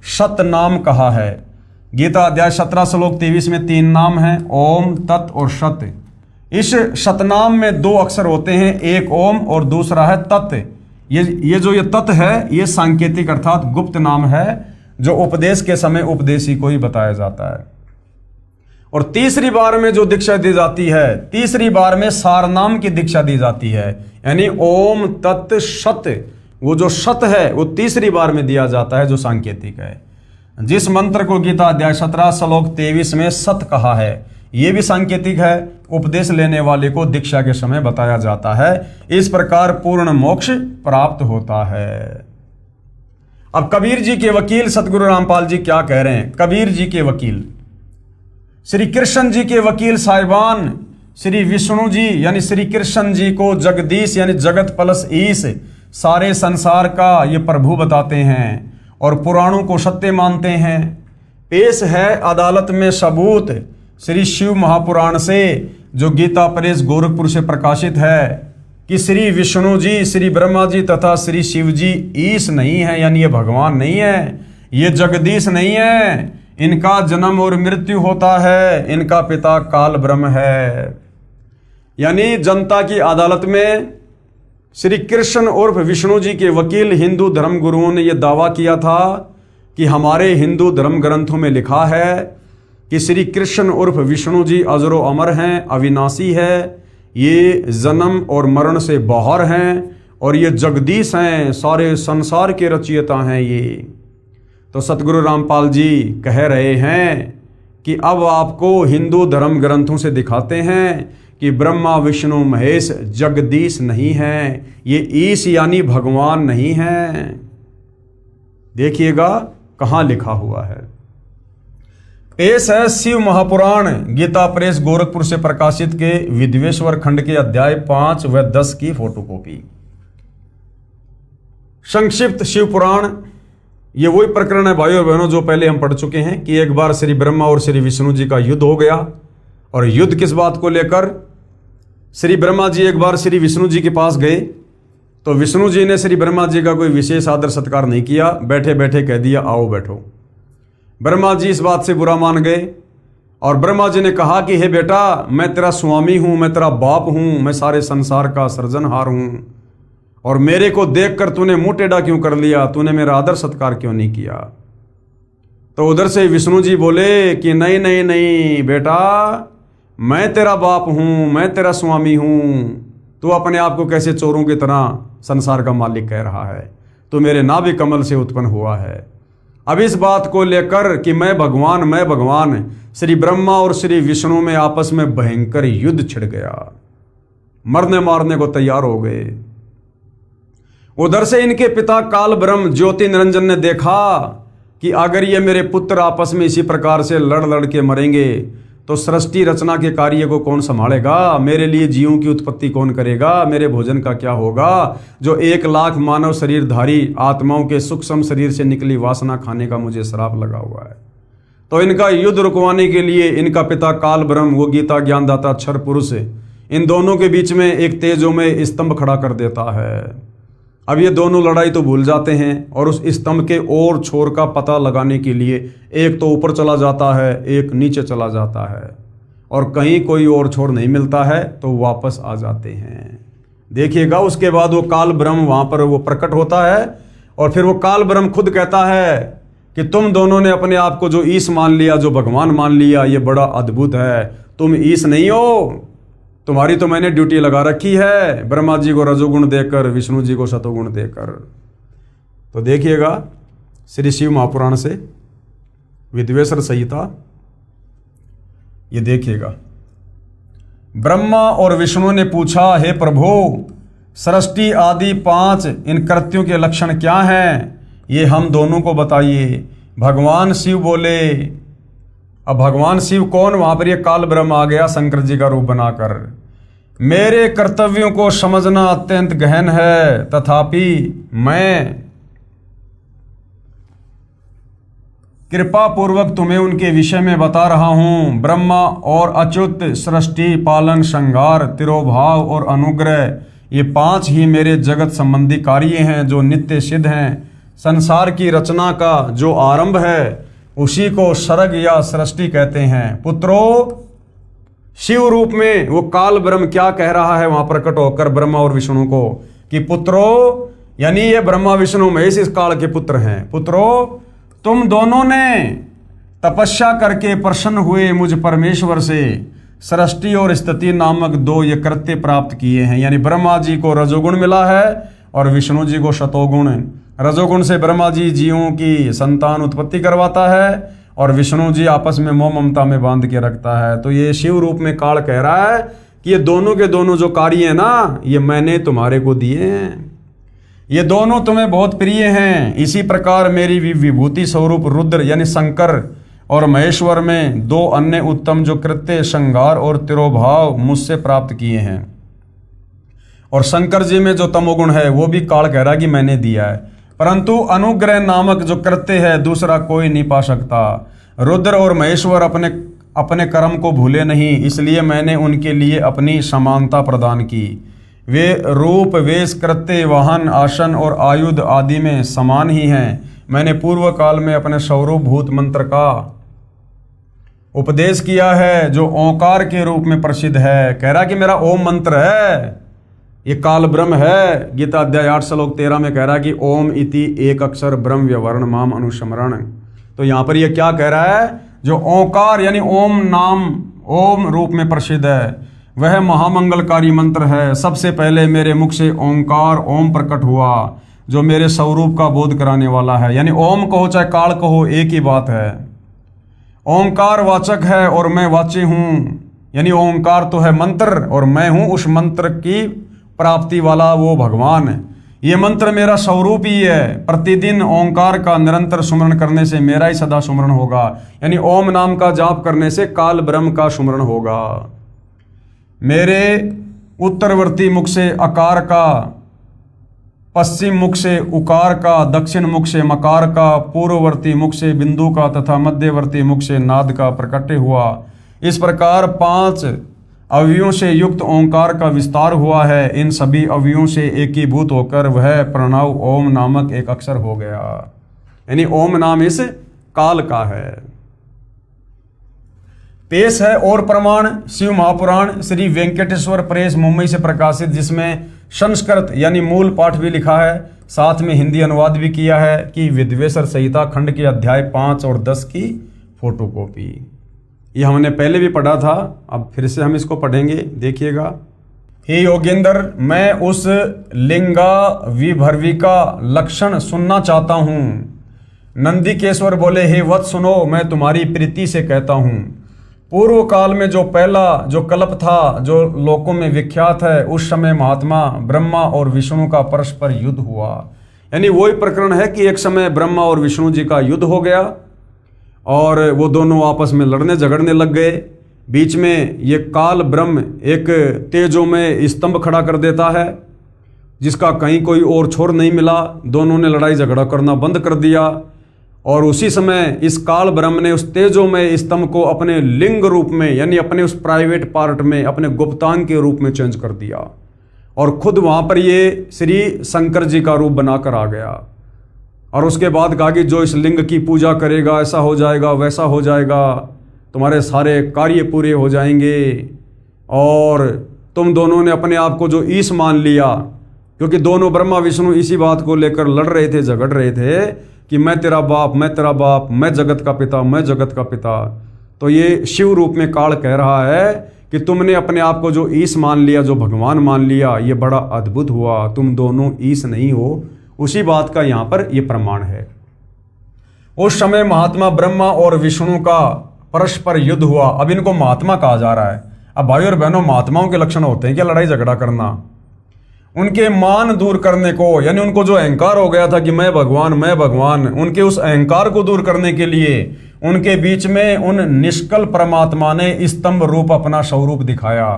शत नाम कहा है। गीता अध्याय 17 श्लोक 23 में 3 नाम हैं, ओम, तत् और शत। इस शतनाम में 2 अक्षर होते हैं, एक ओम और दूसरा है तत्। ये जो ये तत् है ये सांकेतिक अर्थात गुप्त नाम है, जो उपदेश के समय उपदेशी को ही बताया जाता है। और तीसरी बार में जो दीक्षा दी जाती है, तीसरी बार में सारनाम की दीक्षा दी जाती है, यानी ओम तत् शत। वो जो शत है वो तीसरी बार में दिया जाता है, जो सांकेतिक है। जिस मंत्र को गीता अध्याय 17 श्लोक 23 में सत कहा है, ये भी सांकेतिक है, उपदेश लेने वाले को दीक्षा के समय बताया जाता है। इस प्रकार पूर्ण मोक्ष प्राप्त होता है। अब कबीर जी के वकील सतगुरु रामपाल जी क्या कह रहे हैं? कबीर जी के वकील, श्री कृष्ण जी के वकील साहिबान श्री विष्णु जी यानी श्री कृष्ण जी को जगदीश यानी जगत प्लस ईश, सारे संसार का ये प्रभु बताते हैं और पुराणों को सत्य मानते हैं। पेश है अदालत में सबूत श्री शिव महापुराण से, जो गीता प्रेस गोरखपुर से प्रकाशित है, कि श्री विष्णु जी, श्री ब्रह्मा जी तथा श्री शिव जी ईश नहीं है, यानी ये भगवान नहीं है, ये जगदीश नहीं है। इनका जन्म और मृत्यु होता है, इनका पिता काल ब्रह्म है। यानी जनता की अदालत में श्री कृष्ण उर्फ विष्णु जी के वकील हिंदू धर्म गुरुओं ने यह दावा किया था कि हमारे हिंदू धर्म ग्रंथों में लिखा है कि श्री कृष्ण उर्फ विष्णु जी अजरो अमर हैं, अविनाशी है, ये जन्म और मरण से बाहर हैं और ये जगदीश हैं, सारे संसार के रचयिता हैं ये। तो सतगुरु रामपाल जी कह रहे हैं कि अब आपको हिंदू धर्म ग्रंथों से दिखाते हैं कि ब्रह्मा विष्णु महेश जगदीश नहीं है, ये ईश यानी भगवान नहीं है। देखिएगा कहाँ लिखा हुआ है। पेश है शिव महापुराण गीता प्रेस गोरखपुर से प्रकाशित के विद्वेश्वर खंड के अध्याय 5 व 10 की फोटोकॉपी। संक्षिप्त शिव पुराण, ये वही प्रकरण है भाइयों और बहनों जो पहले हम पढ़ चुके हैं कि एक बार श्री ब्रह्मा और श्री विष्णु जी का युद्ध हो गया। और युद्ध किस बात को लेकर? श्री ब्रह्मा जी एक बार श्री विष्णु जी के पास गए तो विष्णु जी ने श्री ब्रह्मा जी का कोई विशेष आदर सत्कार नहीं किया, बैठे बैठे कह दिया आओ बैठो। ब्रह्मा जी इस बात से बुरा मान गए और ब्रह्मा जी ने कहा कि हे बेटा, मैं तेरा स्वामी हूं, मैं तेरा बाप हूं, मैं सारे संसार का सृजनहार हूं, और मेरे को देखकर तूने मुंह टेढ़ा क्यों कर लिया? तूने मेरा आदर सत्कार क्यों नहीं किया? तो उधर से विष्णु जी बोले कि नहीं नहीं नहीं बेटा, मैं तेरा बाप हूं, मैं तेरा स्वामी हूं, तू अपने आप को कैसे चोरों की तरह संसार का मालिक कह रहा है? तू मेरे नाभि कमल से उत्पन्न हुआ है। अब इस बात को लेकर कि मैं भगवान, श्री ब्रह्मा और श्री विष्णु में आपस में भयंकर युद्ध छिड़ गया, मरने मारने को तैयार हो गए। उधर से इनके पिता काल ब्रह्म ज्योति निरंजन ने देखा कि अगर ये मेरे पुत्र आपस में इसी प्रकार से लड़ लड़ के मरेंगे तो सृष्टि रचना के कार्य को कौन संभालेगा? मेरे लिए जीवों की उत्पत्ति कौन करेगा? मेरे भोजन का क्या होगा? जो 1 लाख मानव शरीरधारी आत्माओं के सूक्ष्म शरीर से निकली वासना खाने का मुझे श्राप लगा हुआ है। तो इनका युद्ध रुकवाने के लिए इनका पिता काल ब्रह्म, वो गीता ज्ञानदाता अक्षर पुरुष, इन दोनों के बीच में एक तेजोमय स्तंभ खड़ा कर देता है। अब ये दोनों लड़ाई तो भूल जाते हैं और उस स्तंभ के और छोर का पता लगाने के लिए एक तो ऊपर चला जाता है, एक नीचे चला जाता है, और कहीं कोई और छोर नहीं मिलता है तो वापस आ जाते हैं। देखिएगा उसके बाद वो काल ब्रह्म वहां पर वो प्रकट होता है और फिर वो काल ब्रह्म खुद कहता है कि तुम दोनों ने अपने आप को जो ईश मान लिया, जो भगवान मान लिया, ये बड़ा अद्भुत है। तुम ईश नहीं हो, तुम्हारी तो मैंने ड्यूटी लगा रखी है, ब्रह्मा जी को रजोगुण देकर, विष्णु जी को सतोगुण देकर। तो देखिएगा श्री शिव महापुराण से विद्वेश्वर संहिता, ये देखिएगा। ब्रह्मा और विष्णु ने पूछा, हे प्रभु, सृष्टि आदि 5 इन कृत्यों के लक्षण क्या हैं? ये हम दोनों को बताइए। भगवान शिव बोले। अब भगवान शिव कौन? वहां पर ये काल ब्रह्म आ गया शंकर जी का रूप बनाकर। मेरे कर्तव्यों को समझना अत्यंत गहन है, तथापि मैं कृपा पूर्वक तुम्हें उनके विषय में बता रहा हूँ। ब्रह्मा और अच्युत, सृष्टि, पालन, संहार, तिरोभाव और अनुग्रह, ये 5 ही मेरे जगत संबंधी कार्य हैं जो नित्य सिद्ध हैं। संसार की रचना का जो आरंभ है उसी को सर्ग या सृष्टि कहते हैं। पुत्रों, शिव रूप में वो काल ब्रह्म क्या कह रहा है वहां प्रकट होकर ब्रह्मा और विष्णु को कि पुत्रों, यानी ये ब्रह्मा विष्णु महेश इस काल के पुत्र हैं। पुत्रों, तुम दोनों ने तपस्या करके प्रसन्न हुए मुझ परमेश्वर से सृष्टि और स्थिति नामक 2 ये कृत्य प्राप्त किए हैं। यानी ब्रह्मा जी को रजोगुण मिला है और विष्णु जी को शतोगुण। रजोगुण से ब्रह्मा जी जीवों की संतान उत्पत्ति करवाता है और विष्णु जी आपस में मोह ममता में बांध के रखता है। तो ये शिव रूप में काल कह रहा है कि ये दोनों के दोनों जो कार्य हैं ना, ये मैंने तुम्हारे को दिए हैं, ये दोनों तुम्हें बहुत प्रिय हैं। इसी प्रकार मेरी विभूति स्वरूप रुद्र यानी शंकर और महेश्वर में 2 अन्य उत्तम जो कृत्य, संहार और तिरोभाव मुझसे प्राप्त किए हैं। और शंकर जी में जो तमोगुण है वो भी काल कह रहा है कि मैंने दिया है, परंतु अनुग्रह नामक जो कृत्य है दूसरा कोई नहीं पा सकता। रुद्र और महेश्वर अपने कर्म को भूले नहीं, इसलिए मैंने उनके लिए अपनी समानता प्रदान की। वे रूप, वेश, कृत्य, वाहन, आसन और आयुध आदि में समान ही हैं। मैंने पूर्व काल में अपने स्वरूप भूत मंत्र का उपदेश किया है जो ओंकार के रूप में प्रसिद्ध है। कह रहा कि मेरा ओम मंत्र है, ये काल ब्रह्म है। गीता अध्याय 8 श्लोक 13 में कह रहा है कि ओम इति एक अक्षर ब्रह्म व्यवर्ण माम अनुस्मरण। तो यहाँ पर ये क्या कह रहा है, जो ओंकार यानी ओम नाम, ओम रूप में प्रसिद्ध है, वह महामंगलकारी मंत्र है। सबसे पहले मेरे मुख से ओंकार ओम प्रकट हुआ जो मेरे स्वरूप का बोध कराने वाला है। यानी ओम कहो चाहे काल कहो एक ही बात है। ओंकार वाचक है और मैं वाच्य हूँ। यानी ओंकार तो है मंत्र और मैं हूँ उस मंत्र की प्राप्ति वाला वो भगवान है। ये मंत्र मेरा स्वरूप ही है। प्रतिदिन ओंकार का निरंतर सुमरण करने से मेरा ही सदा सुमरण होगा। यानी ओम नाम का जाप करने से काल ब्रह्म का सुमरण होगा। मेरे उत्तरवर्ती मुख से अकार का, पश्चिम मुख से उकार का, दक्षिण मुख से मकार का, पूर्ववर्ती मुख से बिंदु का तथा मध्यवर्ती मुख से नाद का प्रकट हुआ। इस प्रकार 5 अवयवों से युक्त ओंकार का विस्तार हुआ है। इन सभी अवयवों से एकीभूत होकर वह प्रणव ओम नामक एक अक्षर हो गया। यानी ओम नाम इस काल का है। पेश है और प्रमाण शिव महापुराण श्री वेंकटेश्वर प्रेस मुंबई से प्रकाशित, जिसमें संस्कृत यानी मूल पाठ भी लिखा है, साथ में हिंदी अनुवाद भी किया है कि विद्वेश्वर संहिता खंड के अध्याय 5 और 10 की फोटोकॉपी। ये हमने पहले भी पढ़ा था, अब फिर से हम इसको पढ़ेंगे, देखिएगा। हे योगेंद्र, मैं उस लिंगा विभर्विका लक्षण सुनना चाहता हूँ। नंदिकेश्वर बोले, हे वत्स सुनो, मैं तुम्हारी प्रीति से कहता हूँ। पूर्व काल में जो पहला जो कल्प था जो लोकों में विख्यात है, उस समय महात्मा ब्रह्मा और विष्णु का परस्पर युद्ध हुआ। यानी वही प्रकरण है कि एक समय ब्रह्मा और विष्णु जी का युद्ध हो गया और वो दोनों आपस में लड़ने झगड़ने लग गए। बीच में ये काल ब्रह्म एक तेजोमय स्तंभ खड़ा कर देता है जिसका कहीं कोई और छोर नहीं मिला। दोनों ने लड़ाई झगड़ा करना बंद कर दिया और उसी समय इस काल ब्रह्म ने उस तेजोमय स्तंभ को अपने लिंग रूप में यानी अपने उस प्राइवेट पार्ट में अपने गुप्तांग के रूप में चेंज कर दिया और खुद वहां पर ये श्री शंकर जी का रूप बनाकर आ गया। और उसके बाद कहा कि जो इस लिंग की पूजा करेगा ऐसा हो जाएगा, वैसा हो जाएगा, तुम्हारे सारे कार्य पूरे हो जाएंगे। और तुम दोनों ने अपने आप को जो ईश मान लिया, क्योंकि दोनों ब्रह्मा विष्णु इसी बात को लेकर लड़ रहे थे, झगड़ रहे थे कि मैं तेरा बाप, मैं तेरा बाप, मैं जगत का पिता, मैं जगत का पिता। तो ये शिव रूप में काल कह रहा है कि तुमने अपने आप को जो ईश मान लिया, जो भगवान मान लिया, ये बड़ा अद्भुत हुआ। तुम दोनों ईश नहीं हो। उसी बात का यहाँ पर ये प्रमाण है। उस समय महात्मा ब्रह्मा और विष्णु का परस्पर युद्ध हुआ। अब इनको महात्मा कहा जा रहा है। अब भाई और बहनों, महात्माओं के लक्षण होते हैं क्या? लड़ाई झगड़ा करना, उनके मान दूर करने को, यानी उनको जो अहंकार हो गया था कि मैं भगवान, मैं भगवान, उनके उस अहंकार को दूर करने के लिए उनके बीच में उन निष्कल परमात्मा ने स्तंभ रूप अपना स्वरूप दिखाया।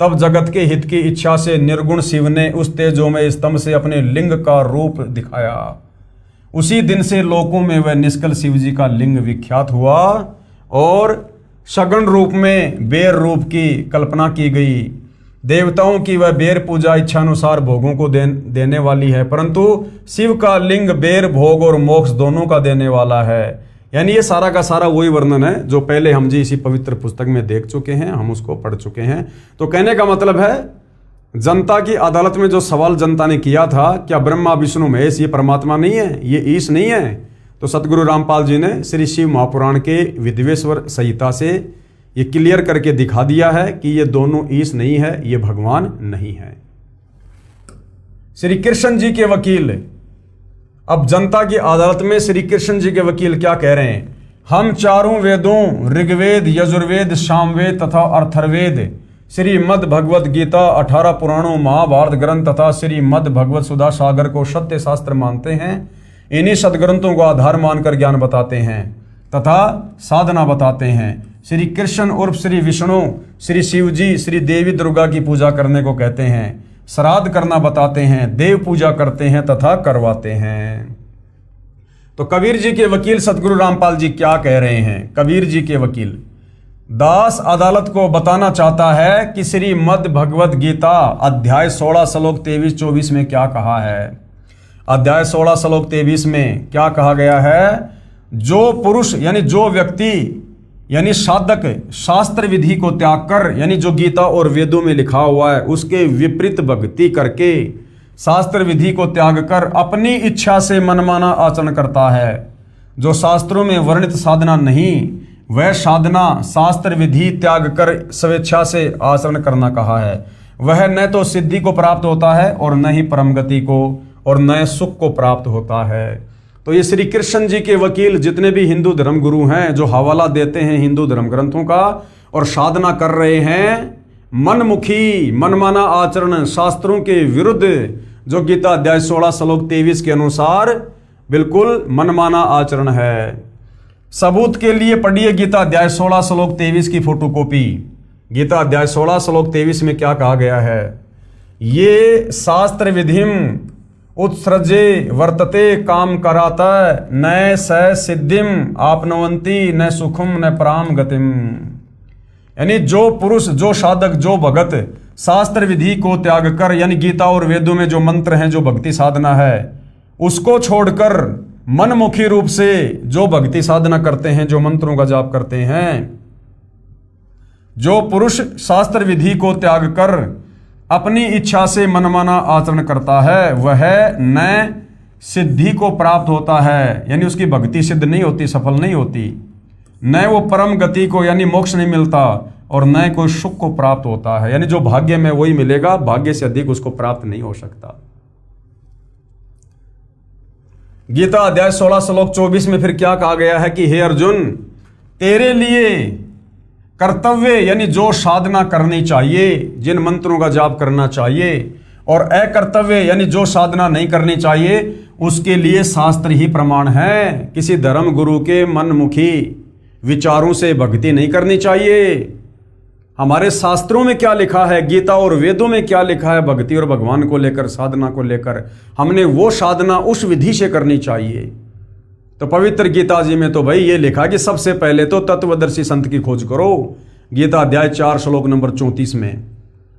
तब जगत के हित की इच्छा से निर्गुण शिव ने उस तेजोमय स्तंभ से अपने लिंग का रूप दिखाया। उसी दिन से लोकों में वह निष्कल शिव जी का लिंग विख्यात हुआ और सगुण रूप में बेर रूप की कल्पना की गई। देवताओं की वह बेर पूजा इच्छानुसार भोगों को देने वाली है, परंतु शिव का लिंग बेर भोग और मोक्ष दोनों का देने वाला है। यानी ये सारा का सारा वही वर्णन है जो पहले हम जी इसी पवित्र पुस्तक में देख चुके हैं, हम उसको पढ़ चुके हैं। तो कहने का मतलब है, जनता की अदालत में जो सवाल जनता ने किया था, क्या ब्रह्मा विष्णु महेश ये परमात्मा नहीं है, ये ईश नहीं है, तो सतगुरु रामपाल जी ने श्री शिव महापुराण के विद्वेश्वर संहिता से ये क्लियर करके दिखा दिया है कि ये दोनों ईश नहीं है, ये भगवान नहीं है। श्री कृष्ण जी के वकील, अब जनता की अदालत में श्री कृष्ण जी के वकील क्या कह रहे हैं, हम चारों वेदों ऋग्वेद, यजुर्वेद, सामवेद तथा अर्थर्वेद, श्रीमद् भगवत गीता, 18 पुराणों, महाभारत ग्रंथ तथा श्रीमद् भगवत सुधा सागर को सत्य शास्त्र मानते हैं। इन्हीं सदग्रंथों को आधार मानकर ज्ञान बताते हैं तथा साधना बताते हैं। श्री कृष्ण उर्फ श्री विष्णु, श्री शिव जी, श्री देवी दुर्गा की पूजा करने को कहते हैं, श्राद्ध करना बताते हैं, देव पूजा करते हैं तथा करवाते हैं। तो कबीर जी के वकील सतगुरु रामपाल जी क्या कह रहे हैं? कबीर जी के वकील दास अदालत को बताना चाहता है कि श्रीमद् भगवत गीता अध्याय 16 श्लोक 23-24 में क्या कहा है। अध्याय 16 श्लोक 23 में क्या कहा गया है? जो पुरुष यानी जो व्यक्ति यानी साधक शास्त्र विधि को त्याग कर, यानी जो गीता और वेदों में लिखा हुआ है उसके विपरीत भक्ति करके, शास्त्र विधि को त्याग कर अपनी इच्छा से मनमाना आचरण करता है, जो शास्त्रों में वर्णित साधना नहीं, वह साधना शास्त्र विधि त्याग कर स्वेच्छा से आचरण करना कहा है, वह न तो सिद्धि को प्राप्त होता है और न ही परम गति को और न सुख को प्राप्त होता है। तो ये श्री कृष्ण जी के वकील जितने भी हिंदू धर्म गुरु हैं जो हवाला देते हैं हिंदू धर्म ग्रंथों का और साधना कर रहे हैं मनमुखी मनमाना आचरण शास्त्रों के विरुद्ध, जो गीता अध्याय 16 श्लोक 23 के अनुसार बिल्कुल मनमाना आचरण है। सबूत के लिए पढ़िए गीता अध्याय 16 श्लोक 23 की फोटोकॉपी। गीता अध्याय 16 श्लोक 23 में क्या कहा गया है? ये शास्त्र विधिम उत्सृजे वर्तते काम कराता न स सिद्धिम आपनवंती न सुखम न पराम गतिम। यानी जो पुरुष, जो साधक, जो भगत शास्त्र विधि को त्याग कर, यानी गीता और वेदों में जो मंत्र हैं, जो भक्ति साधना है, उसको छोड़कर मनमुखी रूप से जो भक्ति साधना करते हैं, जो मंत्रों का जाप करते हैं, जो पुरुष शास्त्र विधि को त्याग कर अपनी इच्छा से मनमाना आचरण करता है, वह न सिद्धि को प्राप्त होता है, यानी उसकी भक्ति सिद्ध नहीं होती, सफल नहीं होती, न वो परम गति को यानी मोक्ष नहीं मिलता और न कोई सुख को प्राप्त होता है, यानी जो भाग्य में वही मिलेगा, भाग्य से अधिक उसको प्राप्त नहीं हो सकता। गीता अध्याय 16 श्लोक 24 में फिर क्या कहा गया है कि हे अर्जुन, तेरे लिए कर्तव्य यानी जो साधना करनी चाहिए, जिन मंत्रों का जाप करना चाहिए, और अकर्तव्य यानी जो साधना नहीं करनी चाहिए, उसके लिए शास्त्र ही प्रमाण है। किसी धर्म गुरु के मनमुखी विचारों से भक्ति नहीं करनी चाहिए। हमारे शास्त्रों में क्या लिखा है, गीता और वेदों में क्या लिखा है भक्ति और भगवान को लेकर, साधना को लेकर, हमने वो साधना उस विधि से करनी चाहिए। तो पवित्र गीता जी में तो भाई ये लिखा कि सबसे पहले तो तत्वदर्शी संत की खोज करो, गीता अध्याय 4 श्लोक नंबर 34 में,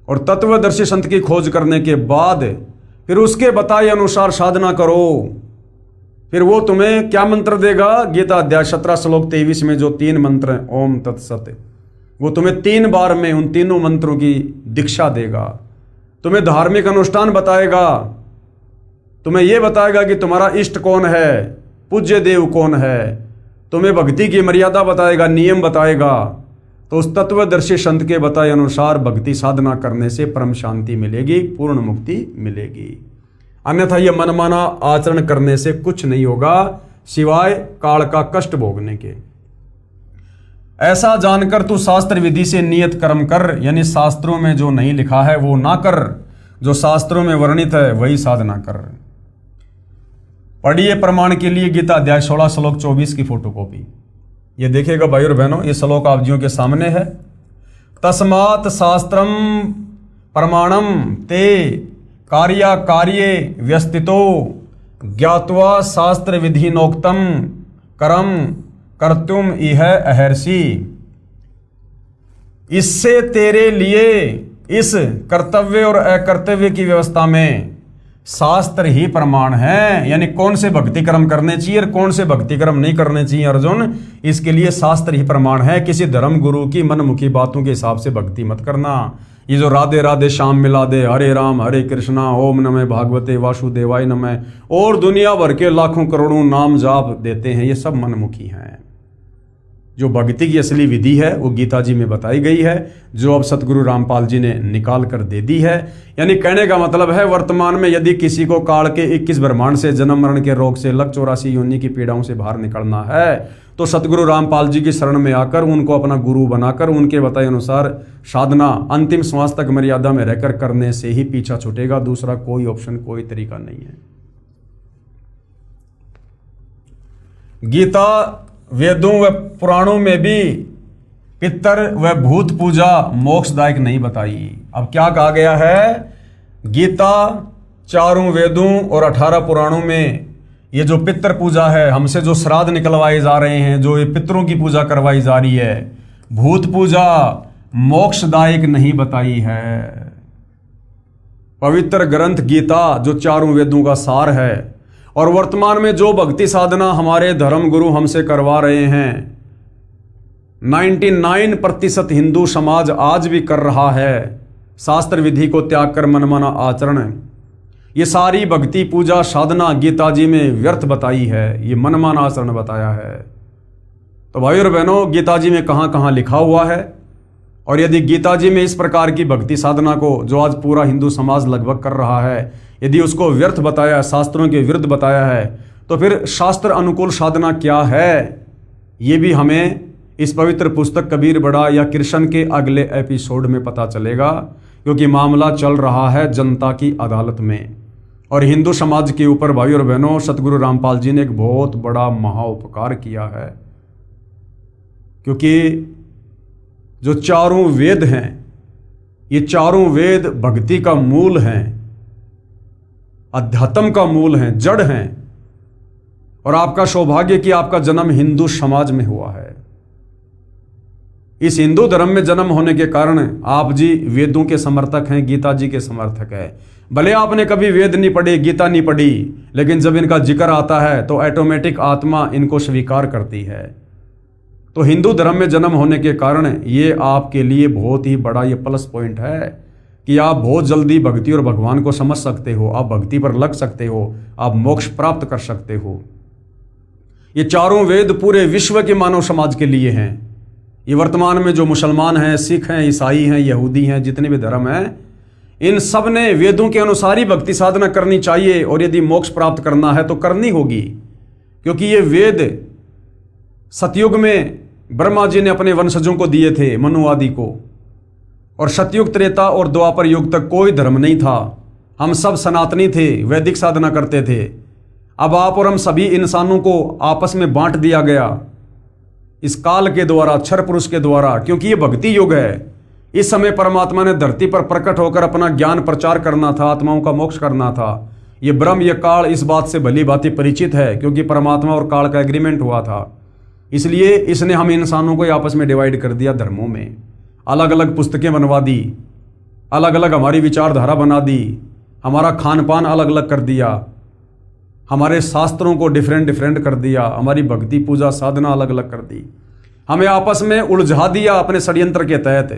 और तत्वदर्शी संत की खोज करने के बाद फिर उसके बताए अनुसार साधना करो। फिर वो तुम्हें क्या मंत्र देगा? गीता अध्याय 17 श्लोक 23 में जो 3 मंत्र हैं, ओम तत्सत, वो तुम्हें 3 बार में उन तीनों मंत्रों की दीक्षा देगा। तुम्हें धार्मिक अनुष्ठान बताएगा, तुम्हें यह बताएगा कि तुम्हारा इष्ट कौन है, पूज्य देव कौन है, तुम्हें भक्ति की मर्यादा बताएगा, नियम बताएगा। तो उस तत्वदर्शी संत के बताए अनुसार भक्ति साधना करने से परम शांति मिलेगी, पूर्ण मुक्ति मिलेगी। अन्यथा यह मनमाना आचरण करने से कुछ नहीं होगा सिवाय काल का कष्ट भोगने के। ऐसा जानकर तू शास्त्र विधि से नियत कर्म कर, यानी शास्त्रों में जो नहीं लिखा है वो ना कर, जो शास्त्रों में वर्णित है वही साधना कर। पढ़िए प्रमाण के लिए गीता अध्याय 16 श्लोक 24 की फोटोकॉपी। ये देखिएगा भाई और बहनों, ये श्लोक आप जियों के सामने है। तस्मात् शास्त्रम प्रमाणम ते कार्य व्यस्तितो ज्ञात्वा शास्त्र विधि नोक्तम कर्म कर्तुम इह अहर्षि। इससे तेरे लिए इस कर्तव्य और अकर्तव्य की व्यवस्था में शास्त्र ही प्रमाण है। यानी कौन से भक्ति कर्म करने चाहिए और कौन से भक्ति कर्म नहीं करने चाहिए अर्जुन, इसके लिए शास्त्र ही प्रमाण है। किसी धर्म गुरु की मनमुखी बातों के हिसाब से भक्ति मत करना। ये जो राधे राधे श्याम मिला दे, हरे राम हरे कृष्णा, ओम नमः भागवते वासुदेवाय नमः और दुनिया भर के लाखों करोड़ों नाम जाप देते हैं, ये सब मनमुखी हैं। जो भक्ति की असली विधि है वो गीता जी में बताई गई है, जो अब सतगुरु रामपाल जी ने निकाल कर दे दी है। यानी कहने का मतलब है, वर्तमान में यदि किसी को काल के 21 ब्रह्मांड से जन्म मरण के रोग से लग 84 योनि की पीड़ाओं से बाहर निकलना है तो सतगुरु रामपाल जी की शरण में आकर उनको अपना गुरु बनाकर उनके बताए अनुसार साधना अंतिम श्वास तक मर्यादा में रहकर करने से ही पीछा छूटेगा। दूसरा कोई ऑप्शन, कोई तरीका नहीं है। गीता वेदों व पुराणों में भी पितर व भूत पूजा मोक्षदायक नहीं बताई। अब क्या कहा गया है, गीता, चारों वेदों और 18 पुराणों में ये जो पितर पूजा है, हमसे जो श्राद्ध निकलवाए जा रहे हैं, जो ये पितरों की पूजा करवाई जा रही है, भूत पूजा मोक्षदायक नहीं बताई है। पवित्र ग्रंथ गीता जो चारों वेदों का सार है और वर्तमान में जो भक्ति साधना हमारे धर्म गुरु हमसे करवा रहे हैं, 99% हिंदू समाज आज भी कर रहा है। शास्त्र विधि को त्याग कर मनमाना आचरण, ये सारी भक्ति पूजा साधना गीता जी में व्यर्थ बताई है, ये मनमाना आचरण बताया है। तो भाई और बहनों, गीता जी में कहाँ कहाँ लिखा हुआ है, और यदि गीता जी में इस प्रकार की भक्ति साधना को जो आज पूरा हिंदू समाज लगभग कर रहा है, यदि उसको व्यर्थ बताया है, शास्त्रों के विरुद्ध बताया है, तो फिर शास्त्र अनुकूल साधना क्या है, ये भी हमें इस पवित्र पुस्तक कबीर बड़ा या कृष्ण के अगले एपिसोड में पता चलेगा, क्योंकि मामला चल रहा है जनता की अदालत में। और हिंदू समाज के ऊपर भाई और बहनों, सतगुरु रामपाल जी ने एक बहुत बड़ा महाउपकार किया है, क्योंकि जो चारों वेद हैं, ये चारों वेद भक्ति का मूल हैं, अध्यात्म का मूल हैं, जड़ हैं। और आपका सौभाग्य कि आपका जन्म हिंदू समाज में हुआ है। इस हिंदू धर्म में जन्म होने के कारण आप जी वेदों के समर्थक हैं, गीता जी के समर्थक हैं। भले आपने कभी वेद नहीं पढ़ी, गीता नहीं पढ़ी, लेकिन जब इनका जिक्र आता है तो ऑटोमेटिक आत्मा इनको स्वीकार करती है। तो हिंदू धर्म में जन्म होने के कारण ये आपके लिए बहुत ही बड़ा ये प्लस पॉइंट है कि आप बहुत जल्दी भक्ति और भगवान को समझ सकते हो, आप भक्ति पर लग सकते हो, आप मोक्ष प्राप्त कर सकते हो। ये चारों वेद पूरे विश्व के मानव समाज के लिए हैं। ये वर्तमान में जो मुसलमान हैं, सिख हैं, ईसाई हैं, यहूदी हैं, जितने भी धर्म हैं, इन सब ने वेदों के अनुसार ही भक्ति साधना करनी चाहिए। और यदि मोक्ष प्राप्त करना है तो करनी होगी, क्योंकि ये वेद सतयुग में ब्रह्मा जी ने अपने वंशजों को दिए थे, मनु आदि को, और सतयुग, त्रेता और द्वापर युग तक कोई धर्म नहीं था। हम सब सनातनी थे, वैदिक साधना करते थे। अब आप और हम सभी इंसानों को आपस में बांट दिया गया इस काल के द्वारा, क्षर पुरुष के द्वारा, क्योंकि ये भक्ति युग है। इस समय परमात्मा ने धरती पर प्रकट होकर अपना ज्ञान प्रचार करना था, आत्माओं का मोक्ष करना था। ये ब्रह्म, ये काल इस बात से भली भांति परिचित है, क्योंकि परमात्मा और काल का एग्रीमेंट हुआ था। इसलिए इसने हम इंसानों को आपस में डिवाइड कर दिया, धर्मों में अलग अलग पुस्तकें बनवा दी, अलग अलग हमारी विचारधारा बना दी, हमारा खान पान अलग अलग कर दिया, हमारे शास्त्रों को डिफरेंट कर दिया, हमारी भक्ति पूजा साधना अलग अलग कर दी, हमें आपस में उलझा दिया अपने षड्यंत्र के तहत,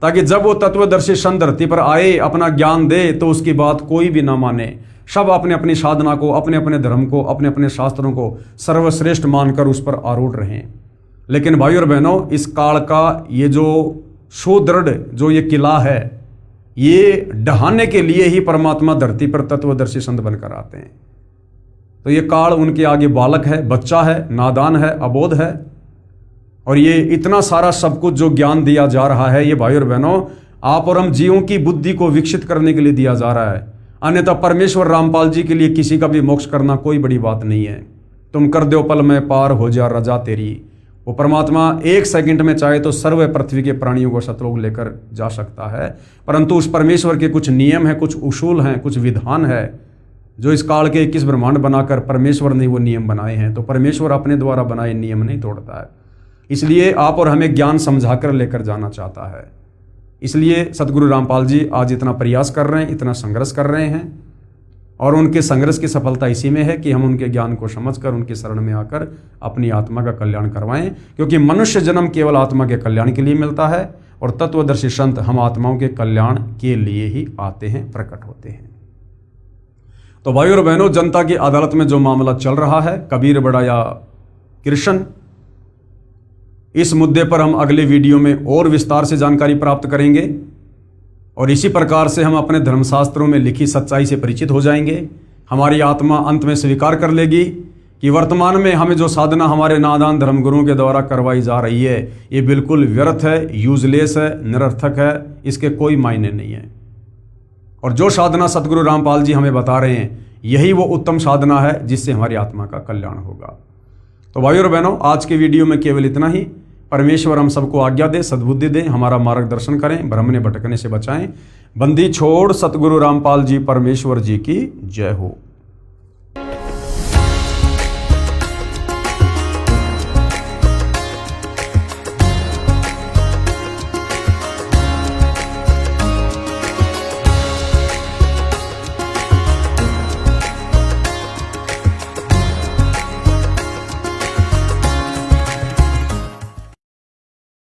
ताकि जब वो तत्वदर्शी संत धरती पर आए, अपना ज्ञान दे, तो उसकी बात कोई भी ना माने। सब अपने अपनी साधना को, अपने अपने धर्म को, अपने अपने शास्त्रों को सर्वश्रेष्ठ मानकर उस पर आरूढ़ रहें। लेकिन भाई और बहनों, इस काल का ये जो सुदृढ़ जो ये किला है, ये ढहाने के लिए ही परमात्मा धरती पर तत्वदर्शी संत बनकर आते हैं। तो ये काल उनके आगे बालक है, बच्चा है, नादान है, अबोध है। और ये इतना सारा सब कुछ जो ज्ञान दिया जा रहा है, ये भाई और बहनों आप और हम जीवों की बुद्धि को विकसित करने के लिए दिया जा रहा है। अन्यथा परमेश्वर रामपाल जी के लिए किसी का भी मोक्ष करना कोई बड़ी बात नहीं है। तुम कर दो पल में पार हो जा रजा तेरी। वो परमात्मा 1 सेकंड में चाहे तो सर्व पृथ्वी के प्राणियों को सतलोक लेकर जा सकता है, परंतु उस परमेश्वर के कुछ नियम हैं, कुछ उसूल हैं, कुछ विधान है जो इस काल के 21 ब्रह्मांड बनाकर परमेश्वर ने वो नियम बनाए हैं, तो परमेश्वर अपने द्वारा बनाए नियम नहीं तोड़ता है। इसलिए आप और हमें ज्ञान समझाकर लेकर जाना चाहता है। इसलिए सतगुरु रामपाल जी आज इतना प्रयास कर रहे हैं, इतना संघर्ष कर रहे हैं, और उनके संघर्ष की सफलता इसी में है कि हम उनके ज्ञान को समझकर उनकी शरण में आकर अपनी आत्मा का कल्याण करवाएं, क्योंकि मनुष्य जन्म केवल आत्मा के कल्याण के लिए मिलता है, और तत्वदर्शी संत हम आत्माओं के कल्याण के लिए ही आते हैं, प्रकट होते हैं। तो भाइयों और बहनों, जनता की अदालत में जो मामला चल रहा है, कबीर बड़ा या कृष्ण, इस मुद्दे पर हम अगले वीडियो में और विस्तार से जानकारी प्राप्त करेंगे, और इसी प्रकार से हम अपने धर्मशास्त्रों में लिखी सच्चाई से परिचित हो जाएंगे। हमारी आत्मा अंत में स्वीकार कर लेगी कि वर्तमान में हमें जो साधना हमारे नादान धर्मगुरुओं के द्वारा करवाई जा रही है, ये बिल्कुल व्यर्थ है, यूजलेस है, निरर्थक है, इसके कोई मायने नहीं है। और जो साधना सतगुरु रामपाल जी हमें बता रहे हैं, यही वो उत्तम साधना है जिससे हमारी आत्मा का कल्याण होगा। तो भाइयों और बहनों, आज के वीडियो में केवल इतना ही। परमेश्वर हम सबको आज्ञा दे, सद्बुद्धि दें, हमारा मार्गदर्शन करें, भ्रम ने भटकने से बचाएं। बंदी छोड़ सतगुरु रामपाल जी परमेश्वर जी की जय हो।